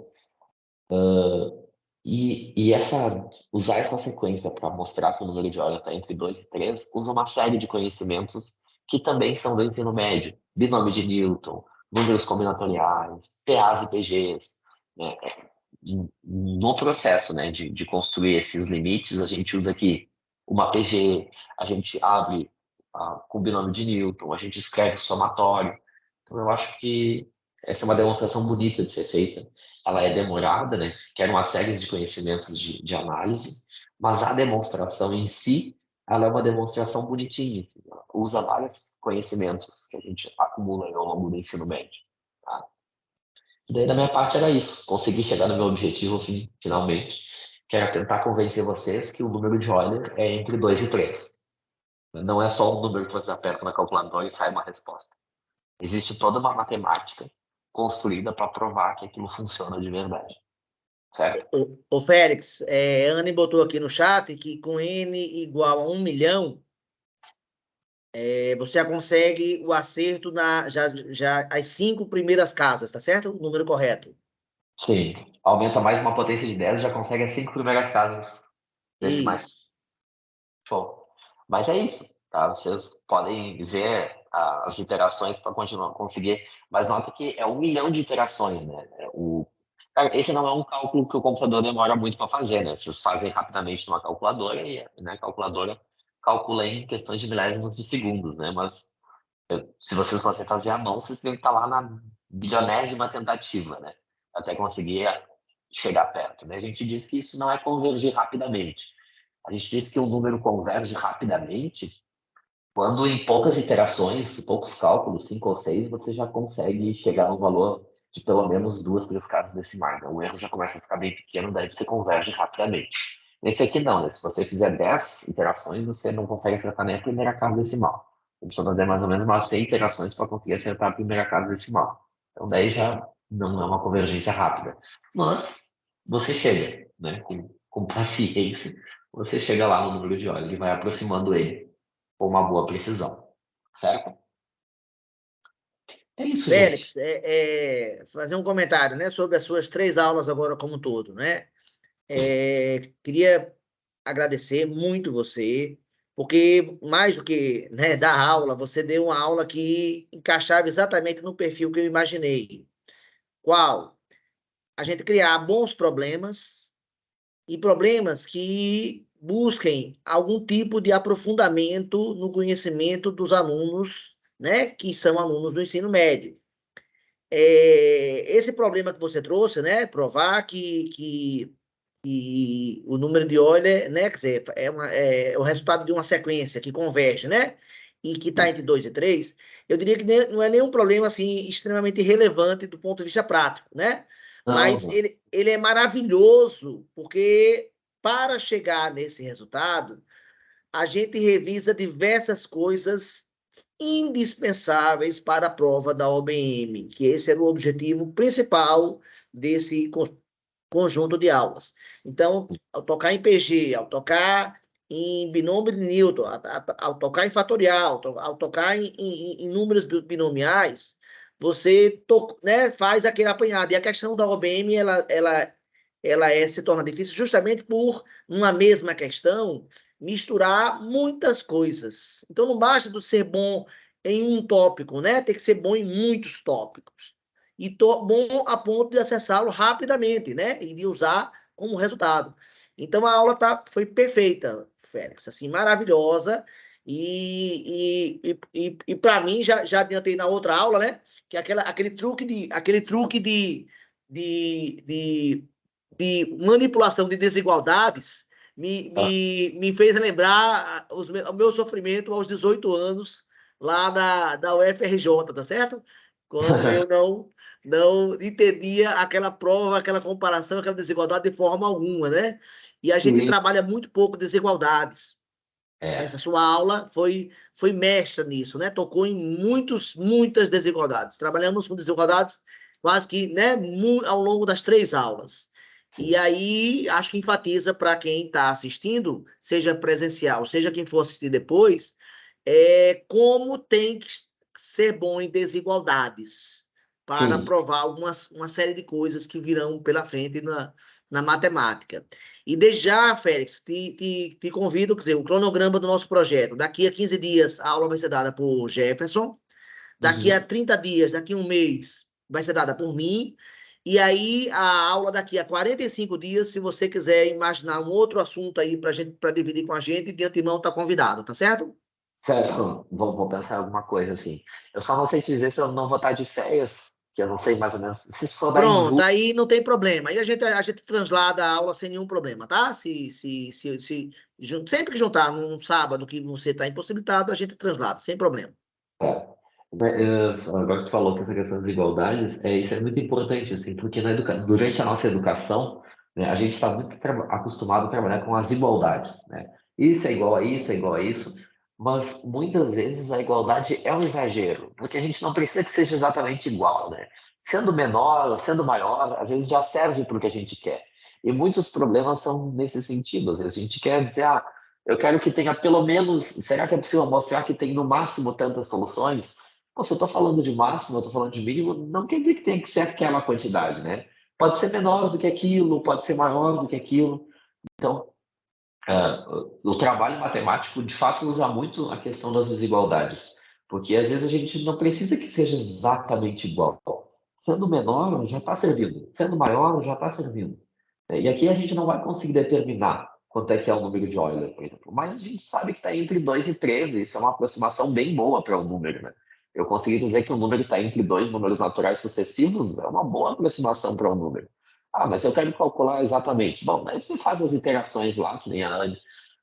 Usar essa sequência para mostrar que o número de Euler está entre 2 e 3, usa uma série de conhecimentos que também são do ensino médio. Binômio de Newton, números combinatoriais, PAs e PGs. Né? No processo, né, de construir esses limites, a gente usa aqui uma PG, a gente abre com o binômio de Newton, a gente escreve somatório. Então, eu acho que essa é uma demonstração bonita de ser feita. Ela é demorada, né? Quer uma série de conhecimentos de análise, mas a demonstração em si, ela é uma demonstração bonitinha. Assim, ela usa vários conhecimentos que a gente acumula ao longo do ensino médio. Tá? E daí, da minha parte, era isso. Consegui chegar no meu objetivo, finalmente, que era tentar convencer vocês que o número de Euler é entre 2 e 3. Não é só um número que você aperta na calculadora e sai uma resposta. Existe toda uma matemática construída para provar que aquilo funciona de verdade, certo? Ô Félix, Anne botou aqui no chat que com N igual a 1 milhão, você já consegue o acerto já as 5 primeiras casas, tá certo? O número correto. Sim. Aumenta mais uma potência de 10, já consegue as 5 primeiras casas decimais. Isso. Show. Mas é isso, tá? Vocês podem ver as iterações para continuar conseguir. Mas nota que é 1 milhão de iterações, né? Cara, esse não é um cálculo que o computador demora muito para fazer, né? Vocês fazem rapidamente numa calculadora e né, a calculadora calcula em questões de milésimos de segundos, né? Mas se vocês fossem fazer à mão, vocês teriam que estar lá na bilionésima tentativa, né? Até conseguir chegar perto, né? A gente diz que isso não é convergir rapidamente. A gente diz que um número converge rapidamente quando em poucas iterações, poucos cálculos, 5 ou 6, você já consegue chegar a um valor de pelo menos 2, 3 casas decimais. Né? O erro já começa a ficar bem pequeno, daí você converge rapidamente. Nesse aqui não, né? Se você fizer 10 iterações, você não consegue acertar nem a primeira casa decimal. Você precisa fazer mais ou menos umas 100 iterações para conseguir acertar a primeira casa decimal. Então daí já não é uma convergência rápida. Mas você chega, né? Com paciência, você chega lá no número de Euler e vai aproximando ele com uma boa precisão, certo? É isso, Félix, gente. fazer um comentário, né, sobre as suas 3 aulas agora como um todo, né? Queria agradecer muito você, porque mais do que, né, dar aula, você deu uma aula que encaixava exatamente no perfil que eu imaginei. Qual? A gente criar bons problemas e problemas que busquem algum tipo de aprofundamento no conhecimento dos alunos, né, que são alunos do ensino médio. Esse problema que você trouxe, né, provar que o número de Euler, né, quer dizer, é o resultado de uma sequência que converge, né, e que está entre 2 e 3, eu diria que não é nenhum problema assim extremamente relevante do ponto de vista prático, né? Mas Não, ele é maravilhoso, porque para chegar nesse resultado, a gente revisa diversas coisas indispensáveis para a prova da OBM, que esse era o objetivo principal desse conjunto de aulas. Então, ao tocar em PG, ao tocar em binômio de Newton, ao tocar em fatorial, ao tocar em números binomiais, você né, faz aquele apanhado. E a questão da OBM, se torna difícil justamente por, numa mesma questão, misturar muitas coisas. Então, não basta do ser bom em um tópico, né? Tem que ser bom em muitos tópicos. E bom a ponto de acessá-lo rapidamente, né? E de usar como resultado. Então, a aula foi perfeita, Félix, assim, maravilhosa. E para mim, já adiantei na outra aula, né? Que aquele truque de manipulação de desigualdades me fez lembrar o meu sofrimento aos 18 anos lá da UFRJ, tá certo? Quando eu não entendia aquela prova, aquela comparação, aquela desigualdade de forma alguma, né? E a gente sim. trabalha muito pouco desigualdades. Essa É, sua aula foi mestra nisso, né? Tocou em muitas desigualdades. Trabalhamos com desigualdades quase que, né, ao longo das 3 aulas. E aí, acho que enfatiza para quem está assistindo, seja presencial, seja quem for assistir depois, como tem que ser bom em desigualdades. para Sim. provar uma série de coisas que virão pela frente na matemática. E desde já, Félix, te convido, quer dizer, o cronograma do nosso projeto. Daqui a 15 dias, a aula vai ser dada por Jefferson. Daqui a Uhum. 30 dias, daqui a um mês, vai ser dada por mim. E aí, a aula daqui a 45 dias, se você quiser imaginar um outro assunto aí para dividir com a gente, de antemão está convidado, tá certo? Certo, vou pensar em alguma coisa assim. Eu só não sei te dizer se eu não vou estar de férias, que eu não sei mais ou menos. Se isso for dar em Pronto, julho, aí não tem problema. Aí a gente translada a aula sem nenhum problema, tá? Sempre que juntar num sábado que você está impossibilitado, a gente translada, sem problema. agora que você falou que essa questão das desigualdades, isso é muito importante, assim, porque durante a nossa educação, né, a gente está muito acostumado a trabalhar com as igualdades, né? Isso é igual a isso, é igual a isso, mas muitas vezes a igualdade é um exagero, porque a gente não precisa que seja exatamente igual, né? Sendo menor, sendo maior, às vezes já serve para o que a gente quer. E muitos problemas são nesse sentido. Às vezes a gente quer dizer, eu quero que tenha pelo menos, será que é possível mostrar que tem no máximo tantas soluções? Pô, se eu estou falando de máximo, eu estou falando de mínimo, não quer dizer que tem que ser aquela quantidade, né? Pode ser menor do que aquilo, pode ser maior do que aquilo. Então, o trabalho matemático, de fato, usa muito a questão das desigualdades, porque às vezes a gente não precisa que seja exatamente igual. Sendo menor, já está servindo. Sendo maior, já está servindo. E aqui a gente não vai conseguir determinar quanto é que é o número de Euler, por exemplo, mas a gente sabe que está entre 2 e 13. Isso é uma aproximação bem boa para o número, né? Eu consegui dizer que o número está entre dois números naturais sucessivos, é uma boa aproximação para o número. Mas eu quero calcular exatamente. Bom, daí você faz as iterações lá, que nem a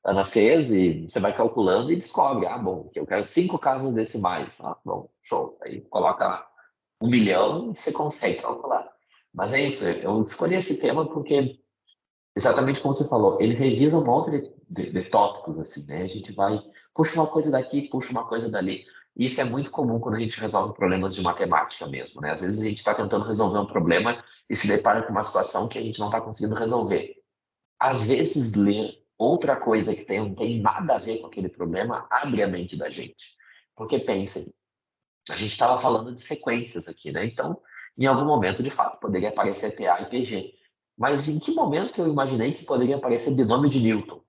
Ana fez, e você vai calculando e descobre. Bom, eu quero 5 casas decimais. Bom, show. Aí coloca lá 1 milhão e você consegue calcular. Mas é isso, eu escolhi esse tema porque, exatamente como você falou, ele revisa um monte de tópicos, assim, né? A gente vai, puxa uma coisa daqui, puxa uma coisa dali. E isso é muito comum quando a gente resolve problemas de matemática mesmo, né? Às vezes a gente está tentando resolver um problema e se depara com uma situação que a gente não está conseguindo resolver. Às vezes, ler outra coisa que não tem nada a ver com aquele problema abre a mente da gente. Porque pensem, a gente estava falando de sequências aqui, né? Então, em algum momento, de fato, poderia aparecer PA e PG. Mas em que momento eu imaginei que poderia aparecer binômio de Newton?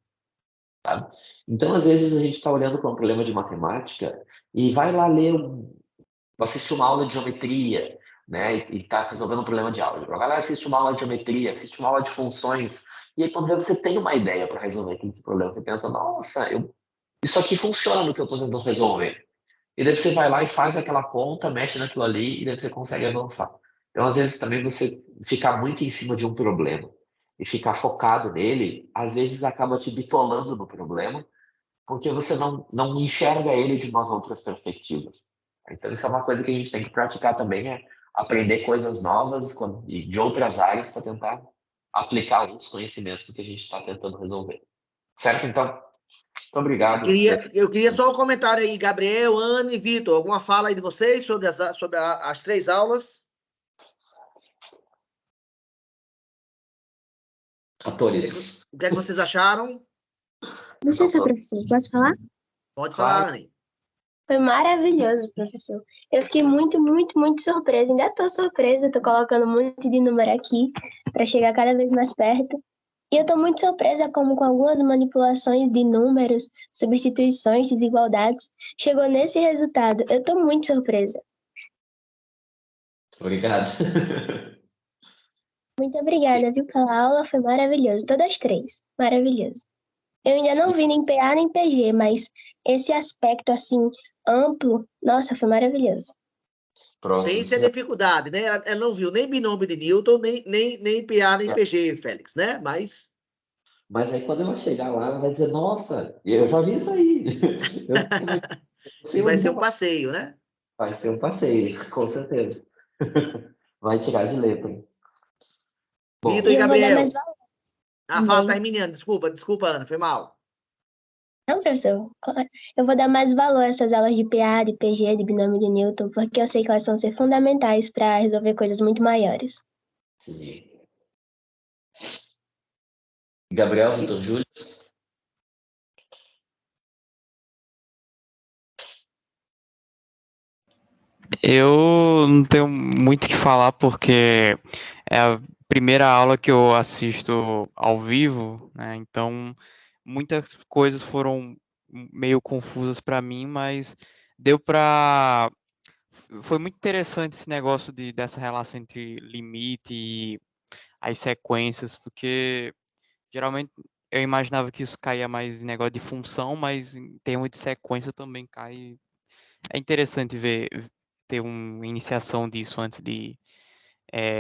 Então, às vezes, a gente está olhando para um problema de matemática e vai lá assistir uma aula de geometria, né? E está resolvendo um problema de álgebra. Vai lá assistir uma aula de geometria, assiste uma aula de funções. E aí, quando você tem uma ideia para resolver aquele problema, você pensa, nossa, isso aqui funciona no que eu estou tentando resolver. E daí você vai lá e faz aquela conta, mexe naquilo ali, e daí você consegue avançar. Então, às vezes, também você ficar muito em cima de um problema e ficar focado nele, às vezes acaba te bitolando no problema, porque você não enxerga ele de umas outras perspectivas. Então, isso é uma coisa que a gente tem que praticar também, é aprender coisas novas e de outras áreas para tentar aplicar os conhecimentos que a gente está tentando resolver. Certo? Então, muito obrigado. Eu queria só um comentário aí, Gabriel, Ana e Vitor. Alguma fala aí de vocês sobre as 3 aulas? Atores. O que é que vocês acharam? Licença, professor, posso falar? Pode Claro. falar, Anne. Foi maravilhoso, professor. Eu fiquei muito, muito, muito surpresa. Ainda estou surpresa, estou colocando um monte de número aqui para chegar cada vez mais perto. E eu estou muito surpresa como com algumas manipulações de números, substituições, desigualdades, chegou nesse resultado. Eu estou muito surpresa. Obrigado. Muito obrigada, viu, pela aula, foi maravilhoso. Todas as 3, maravilhoso. Eu ainda não vi nem PA nem PG, mas esse aspecto assim amplo, nossa, foi maravilhoso. Pronto. Pense a dificuldade, né? Ela não viu nem binômio de Newton, nem PA, nem PG, Félix, né? Mas Mas aí quando ela chegar lá, ela vai dizer, nossa, eu já vi isso aí. e vai ser um Eu- passeio, né? Vai ser um passeio, com certeza. Vai tirar de letra. Vitor Bom, e E eu vou dar mais Gabriel. valor Fala, também. terminando. Desculpa, Ana, foi mal. Não, professor, eu vou dar mais valor a essas aulas de PA, de PG, de binômio de Newton, porque eu sei que elas vão ser fundamentais para resolver coisas muito maiores. sim. Gabriel, E- Vitor, Júlio. Eu não tenho muito o que falar, porque é a primeira aula que eu assisto ao vivo, né? Então, muitas coisas foram meio confusas para mim, mas deu para... Foi muito interessante esse negócio dessa relação entre limite e as sequências, porque geralmente eu imaginava que isso caía mais em negócio de função, mas em termos de sequência também cai. É interessante ter uma iniciação disso antes de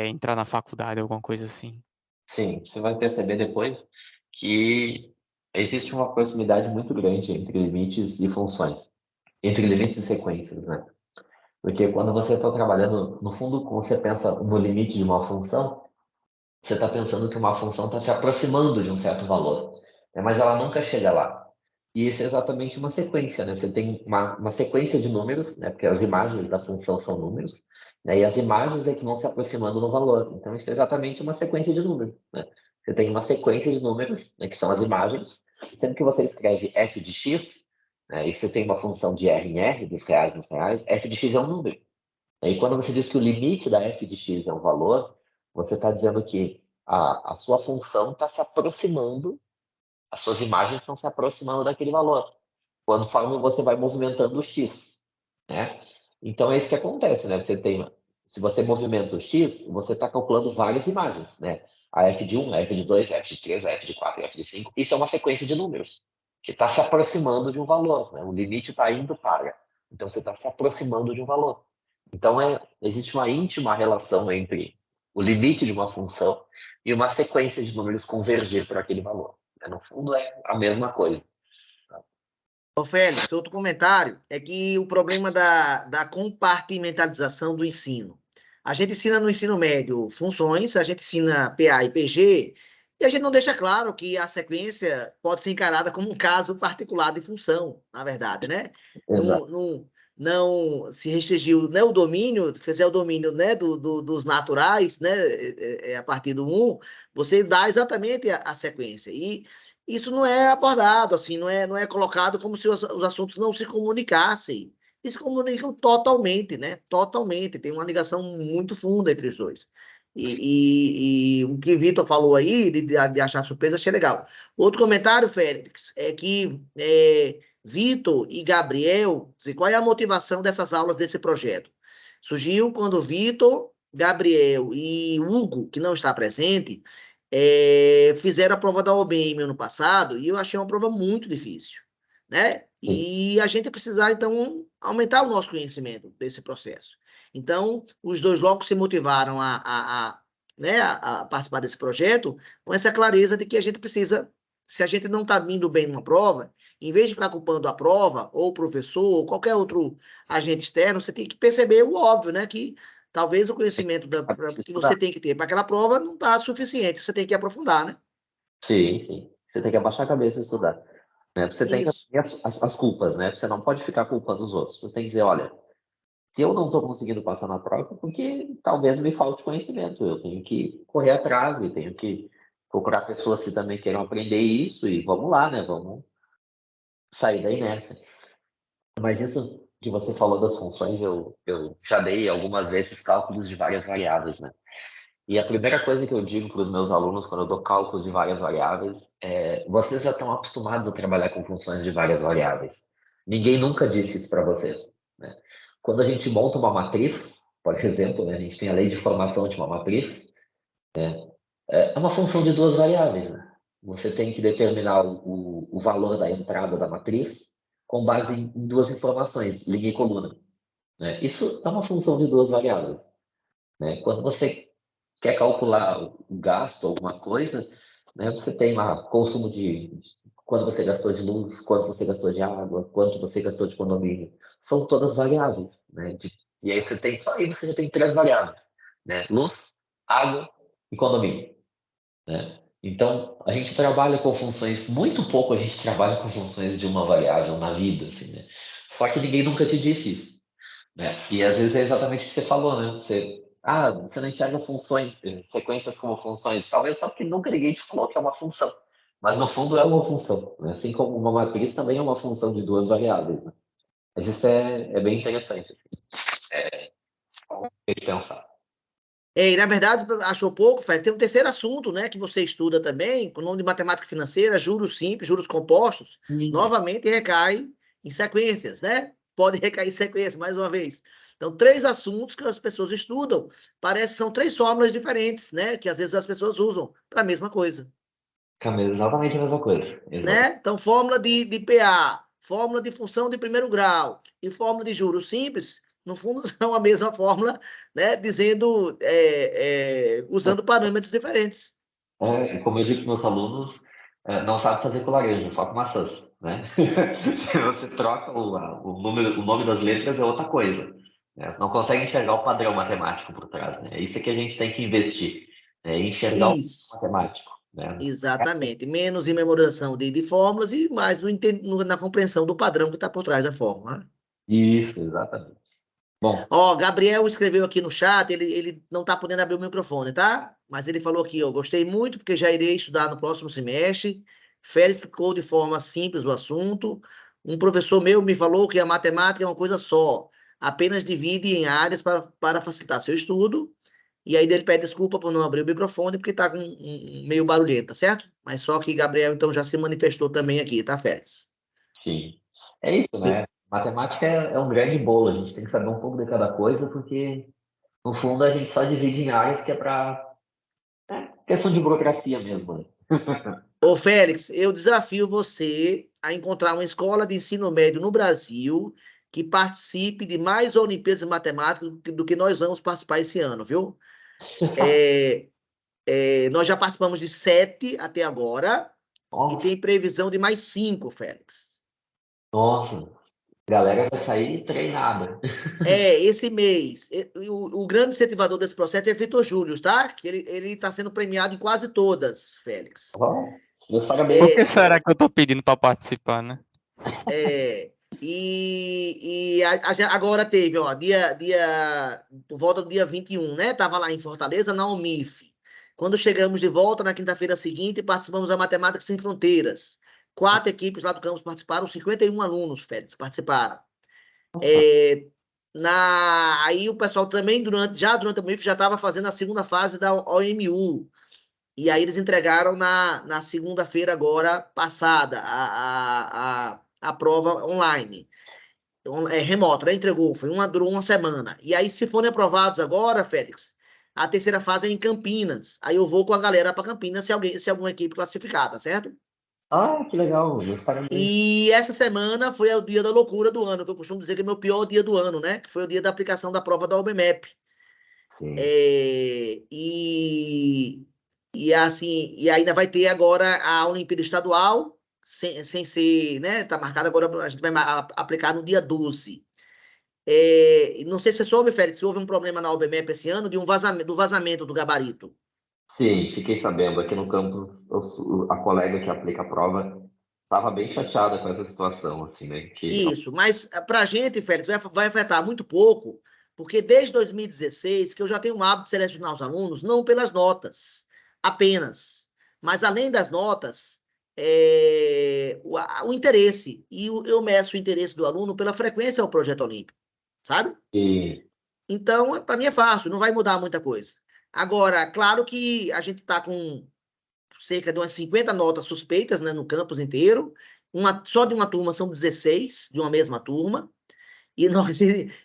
entrar na faculdade, alguma coisa assim. Sim, você vai perceber depois que existe uma proximidade muito grande entre limites e funções, entre limites e sequências, né? Porque quando você está trabalhando, no fundo, quando você pensa no limite de uma função, você está pensando que uma função está se aproximando de um certo valor, né? Mas ela nunca chega lá. E isso é exatamente uma sequência, né? Você tem uma sequência de números, né? Porque as imagens da função são números, né? E as imagens é que vão se aproximando no valor. Então, isso é exatamente uma sequência de números, né? Você tem uma sequência de números, né? Que são as imagens, sendo que você escreve f de x, né? E você tem uma função de r em r, dos reais nos reais, f de x é um número. E quando você diz que o limite da f de x é um valor, você está dizendo que a sua função está se aproximando, as suas imagens estão se aproximando daquele valor, conforme você vai movimentando o x, né? Então é isso que acontece, né? Se você movimenta o x, você está calculando várias imagens, né? A f de 1, a f de 2, a f de 3, a f de 4, a f de 5. Isso é uma sequência de números que está se aproximando de um valor, né? O limite está indo para. Então você está se aproximando de um valor. Então existe uma íntima relação entre o limite de uma função e uma sequência de números convergir para aquele valor. No fundo, é a mesma coisa. Ô, Félix, outro comentário é que o problema da compartimentalização do ensino. A gente ensina no ensino médio funções, a gente ensina PA e PG, e a gente não deixa claro que a sequência pode ser encarada como um caso particular de função, na verdade, né? Exato. Não se restringiu, né, o domínio, fizer o domínio, né, dos naturais, né, a partir do 1, você dá exatamente a sequência. E isso não é abordado, assim, não é colocado como se os assuntos não se comunicassem. Eles se comunicam totalmente, né? Totalmente. Tem uma ligação muito funda entre os dois. E o que o Vitor falou aí, de achar surpresa, achei legal. Outro comentário, Félix, é que Vitor e Gabriel, qual é a motivação dessas aulas desse projeto? Surgiu quando Vitor, Gabriel e Hugo, que não está presente, fizeram a prova da OBM ano passado e eu achei uma prova muito difícil, né? E a gente precisar, então, aumentar o nosso conhecimento desse processo. Então, os dois logo se motivaram né, a participar desse projeto com essa clareza de que a gente precisa, se a gente não está vindo bem numa prova, em vez de ficar culpando a prova, ou o professor, ou qualquer outro agente externo, você tem que perceber o óbvio, né? Que talvez o conhecimento que você tem que ter para aquela prova não está suficiente, você tem que aprofundar, né? Sim, sim. Você tem que abaixar a cabeça e estudar. Né? Você tem que Isso. assumir as culpas, né? Você não pode ficar culpando os outros. Você tem que dizer, olha, se eu não estou conseguindo passar na prova, porque talvez me falte conhecimento. Eu tenho que correr atrás e tenho que procurar pessoas que também queiram aprender isso e vamos lá, né? Vamos sair da inércia. Mas isso que você falou das funções, eu já dei algumas vezes cálculos de várias variáveis, né? E a primeira coisa que eu digo para os meus alunos quando eu dou cálculos de várias variáveis é: vocês já estão acostumados a trabalhar com funções de várias variáveis. Ninguém nunca disse isso para vocês, né? Quando a gente monta uma matriz, por exemplo, né, a gente tem a lei de formação de uma matriz, é uma função de duas variáveis, né? Você tem que determinar o valor da entrada da matriz com base em duas informações, linha e coluna, né? Isso é uma função de duas variáveis, né? Quando você quer calcular o gasto, alguma coisa, né? Você tem lá consumo de quanto você gastou de luz, quanto você gastou de água, quanto você gastou de condomínio. São todas variáveis, né? E aí você já tem três variáveis, né? Luz, água e condomínio, né? Então, a gente trabalha com funções, muito pouco a gente trabalha com funções de uma variável na vida, assim, né? Só que ninguém nunca te disse isso, né? E às vezes é exatamente o que você falou, né? Você não enxerga funções, sequências como funções, talvez só porque nunca ninguém te falou que é uma função. Mas no fundo é uma função, né? Assim como uma matriz também é uma função de duas variáveis, né? Mas isso é bem interessante, assim. Tem que pensar. E, na verdade, achou pouco, Félix? Tem um terceiro assunto, né, que você estuda também, com o nome de matemática financeira, juros simples, juros compostos, novamente recai em sequências, né? Pode recair em sequências, mais uma vez. Então, 3 assuntos que as pessoas estudam, parece que são 3 fórmulas diferentes, né, que às vezes as pessoas usam para a mesma coisa, Exatamente a mesma coisa. né? Então, fórmula de PA, fórmula de função de primeiro grau e fórmula de juros simples, no fundo, são a mesma fórmula, né? Dizendo, usando parâmetros diferentes. Como eu digo para meus alunos, não sabe fazer com laranja, só com maçãs, né? Você troca o nome das letras é outra coisa. Né? Você não consegue enxergar o padrão matemático por trás, né? É isso que a gente tem que investir, enxergar o Isso, matemático, né? exatamente. Menos em memorização de fórmulas e mais na compreensão do padrão que está por trás da fórmula, né? Isso, exatamente. Bom, Ó, Gabriel escreveu aqui no chat, ele não está podendo abrir o microfone, tá? Mas ele falou aqui, ó, gostei muito, porque já irei estudar no próximo semestre. Félix explicou de forma simples o assunto. Um professor meu me falou que a matemática é uma coisa só, apenas divide em áreas para facilitar seu estudo. E aí ele pede desculpa por não abrir o microfone, porque está com meio barulhento, tá certo? Mas só que Gabriel, então, já se manifestou também aqui, tá, Félix? sim. É isso, né? Matemática é um grande bolo, a gente tem que saber um pouco de cada coisa, porque, no fundo, a gente só divide em áreas que é para questão de burocracia mesmo, né? Ô, Félix, eu desafio você a encontrar uma escola de ensino médio no Brasil que participe de mais Olimpíadas de Matemática do que nós vamos participar esse ano, viu? É, nós já participamos de 7 até agora e Nossa, tem previsão de mais 5, Félix. nossa, a galera vai sair treinada. Esse mês. O grande incentivador desse processo é Vitor Júlio, tá? Que ele está ssendo premiado em quase todas, Félix. Ó, meus parabéns. Por que será que eu tô pedindo para participar, né? É, agora teve, ó, por volta do dia 21, né? Tava lá em Fortaleza, na UMIF. Quando chegamos de volta, na quinta-feira seguinte, participamos da Matemática Sem Fronteiras. 4 equipes lá do campus participaram, 51 alunos, Félix, participaram. É, aí o pessoal também, durante a UMIF, já estava fazendo a segunda fase da OMU. E aí eles entregaram na segunda-feira agora passada a prova online. Remoto, né? Entregou, durou uma semana. E aí, se forem aprovados agora, Félix, a terceira fase é em Campinas. Aí eu vou com a galera para Campinas se alguma equipe classificada, certo? Ah, que legal, meus parabéns. E essa semana foi o dia da loucura do ano, que eu costumo dizer que é meu pior dia do ano, né? Que foi o dia da aplicação da prova da OBMEP. Sim. E assim, e ainda vai ter agora a Olimpíada Estadual, sem ser, né? Tá marcado agora, a gente vai aplicar no dia 12. Não sei se você soube, Félix, se houve um problema na OBMEP esse ano do vazamento do gabarito. Sim, fiquei sabendo. Aqui no campus, a colega que aplica a prova estava bem chateada com essa situação, assim, né? Que, Isso, mas para a gente, Félix, vai afetar muito pouco, porque desde 2016 que eu já tenho o hábito de selecionar os alunos, não pelas notas apenas, mas além das notas, o interesse. E eu meço o interesse do aluno pela frequência ao projeto olímpico, sabe? que Então, para mim é fácil, não vai mudar muita coisa. Agora, claro que a gente está com cerca de umas 50 notas suspeitas, né, no campus inteiro. Só de uma turma são 16, de uma mesma turma, e nós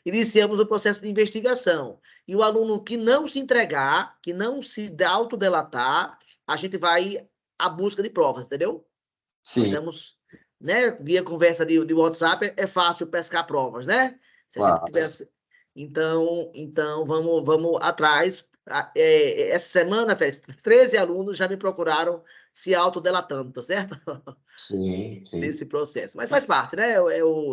iniciamos o processo de investigação. E o aluno que não se entregar, que não se autodelatar, a gente vai à busca de provas, entendeu? Nós sim, temos, né, via conversa de WhatsApp, é fácil pescar provas, né? Se a gente claro. tivesse. Então vamos atrás. Essa semana, Félix, 13 alunos já me procuraram se autodelatando, tá certo? Sim, sim. Desse processo. Mas faz parte, né?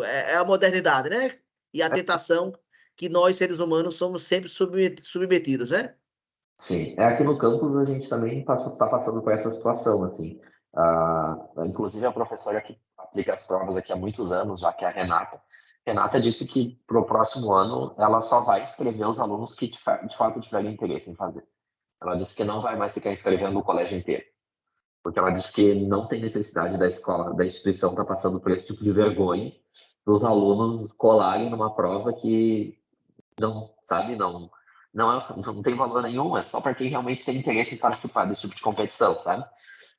É a modernidade, né? E a tentação que nós, seres humanos, somos sempre submetidos, né? Sim, aqui no campus a gente também está passando por essa situação, assim. Inclusive a professora que aplica as provas aqui há muitos anos, já que é a Renata. Renata disse que para o próximo ano ela só vai inscrever os alunos que de fato tiverem interesse em fazer. Ela disse que não vai mais ficar inscrevendo o colégio inteiro, porque ela disse que não tem necessidade da escola, da instituição estar passando por esse tipo de vergonha dos alunos colarem numa prova que não, sabe, não. não tem valor nenhum, é só para quem realmente tem interesse em participar desse tipo de competição, sabe?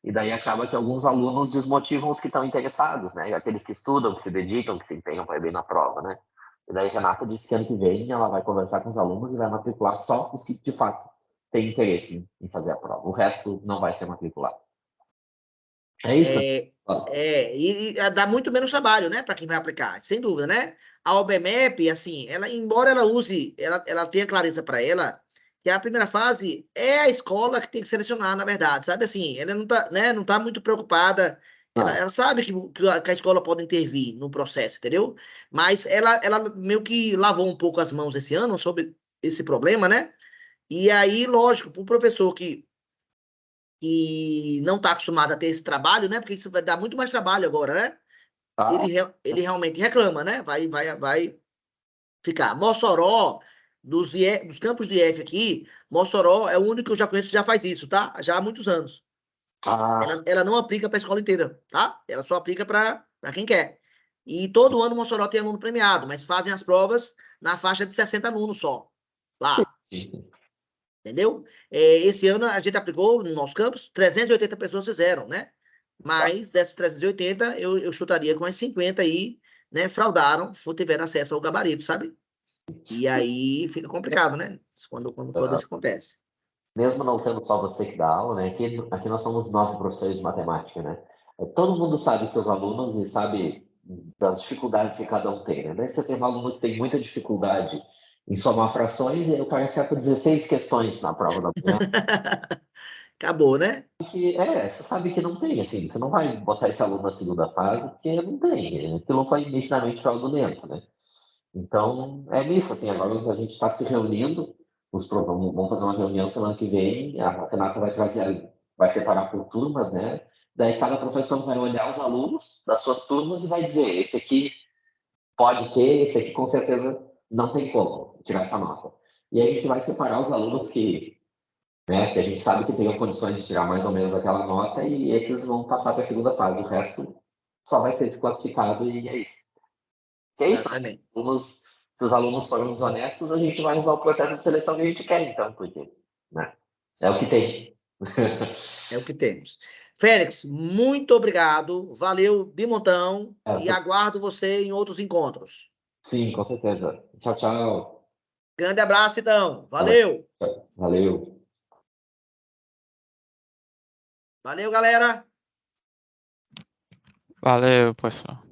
E daí acaba que alguns alunos desmotivam os que estão interessados, né? Aqueles que estudam, que se dedicam, que se empenham para ir bem na prova, né? E daí a Renata disse que ano que vem ela vai conversar com os alunos e vai matricular só os que, de fato, têm interesse em fazer a prova. O resto não vai ser matriculado. É isso? E dá muito menos trabalho, né, para quem vai aplicar, sem dúvida, né? A OBMEP, assim, ela, embora ela use, ela tenha clareza para ela, que a primeira fase é a escola que tem que selecionar, na verdade, sabe? Assim, ela não tá, né, não tá muito preocupada, ela sabe que a escola pode intervir no processo, entendeu? Mas ela meio que lavou um pouco as mãos esse ano sobre esse problema, né? E aí, lógico, para o professor que não está acostumado a ter esse trabalho, né? Porque isso vai dar muito mais trabalho agora, né? Ele realmente reclama, né? Vai ficar. Mossoró, dos campos de IF aqui, Mossoró é o único que eu já conheço que já faz isso, tá? Já há muitos anos. Ela não aplica para a escola inteira, tá? Ela só aplica para quem quer. E todo ano Mossoró tem aluno premiado, mas fazem as provas na faixa de 60 alunos só. Lá. Entendeu? Esse ano a gente aplicou no nosso campus, 380 pessoas fizeram, né? Mas dessas 380, eu chutaria com as 50 aí, né? Fraudaram, tiveram acesso ao gabarito, sabe? E aí fica complicado, né? Quando isso acontece. Mesmo não sendo só você que dá aula, né? Aqui nós somos 9 professores de matemática, né? Todo mundo sabe seus alunos e sabe das dificuldades que cada um tem, né? Daí você tem um aluno que tem muita dificuldade em somar frações e aí o cara acerta 16 questões na prova da manhã. Acabou, né? Você sabe que não tem, assim, você não vai botar esse aluno na segunda fase, porque não tem, aquilo não foi nitidamente fraudulento, né? Então, é isso, assim, agora a gente está se reunindo, vamos fazer uma reunião semana que vem, a Renata vai separar por turmas, né? Daí cada professor vai olhar os alunos das suas turmas e vai dizer, esse aqui pode ter, esse aqui com certeza não tem como tirar essa nota. E aí a gente vai separar os alunos que a gente sabe que tenham condições de tirar mais ou menos aquela nota e esses vão passar para a segunda fase. O resto só vai ser desclassificado e é isso. Que é isso, né? Se os alunos forem honestos, a gente vai usar o processo de seleção que a gente quer, então, porque, né? É o que tem. É o que temos. Félix, muito obrigado. Valeu de montão e aguardo você em outros encontros. Sim, com certeza. Tchau, tchau. Grande abraço, então. Valeu. Valeu. Valeu, galera. Valeu, pessoal.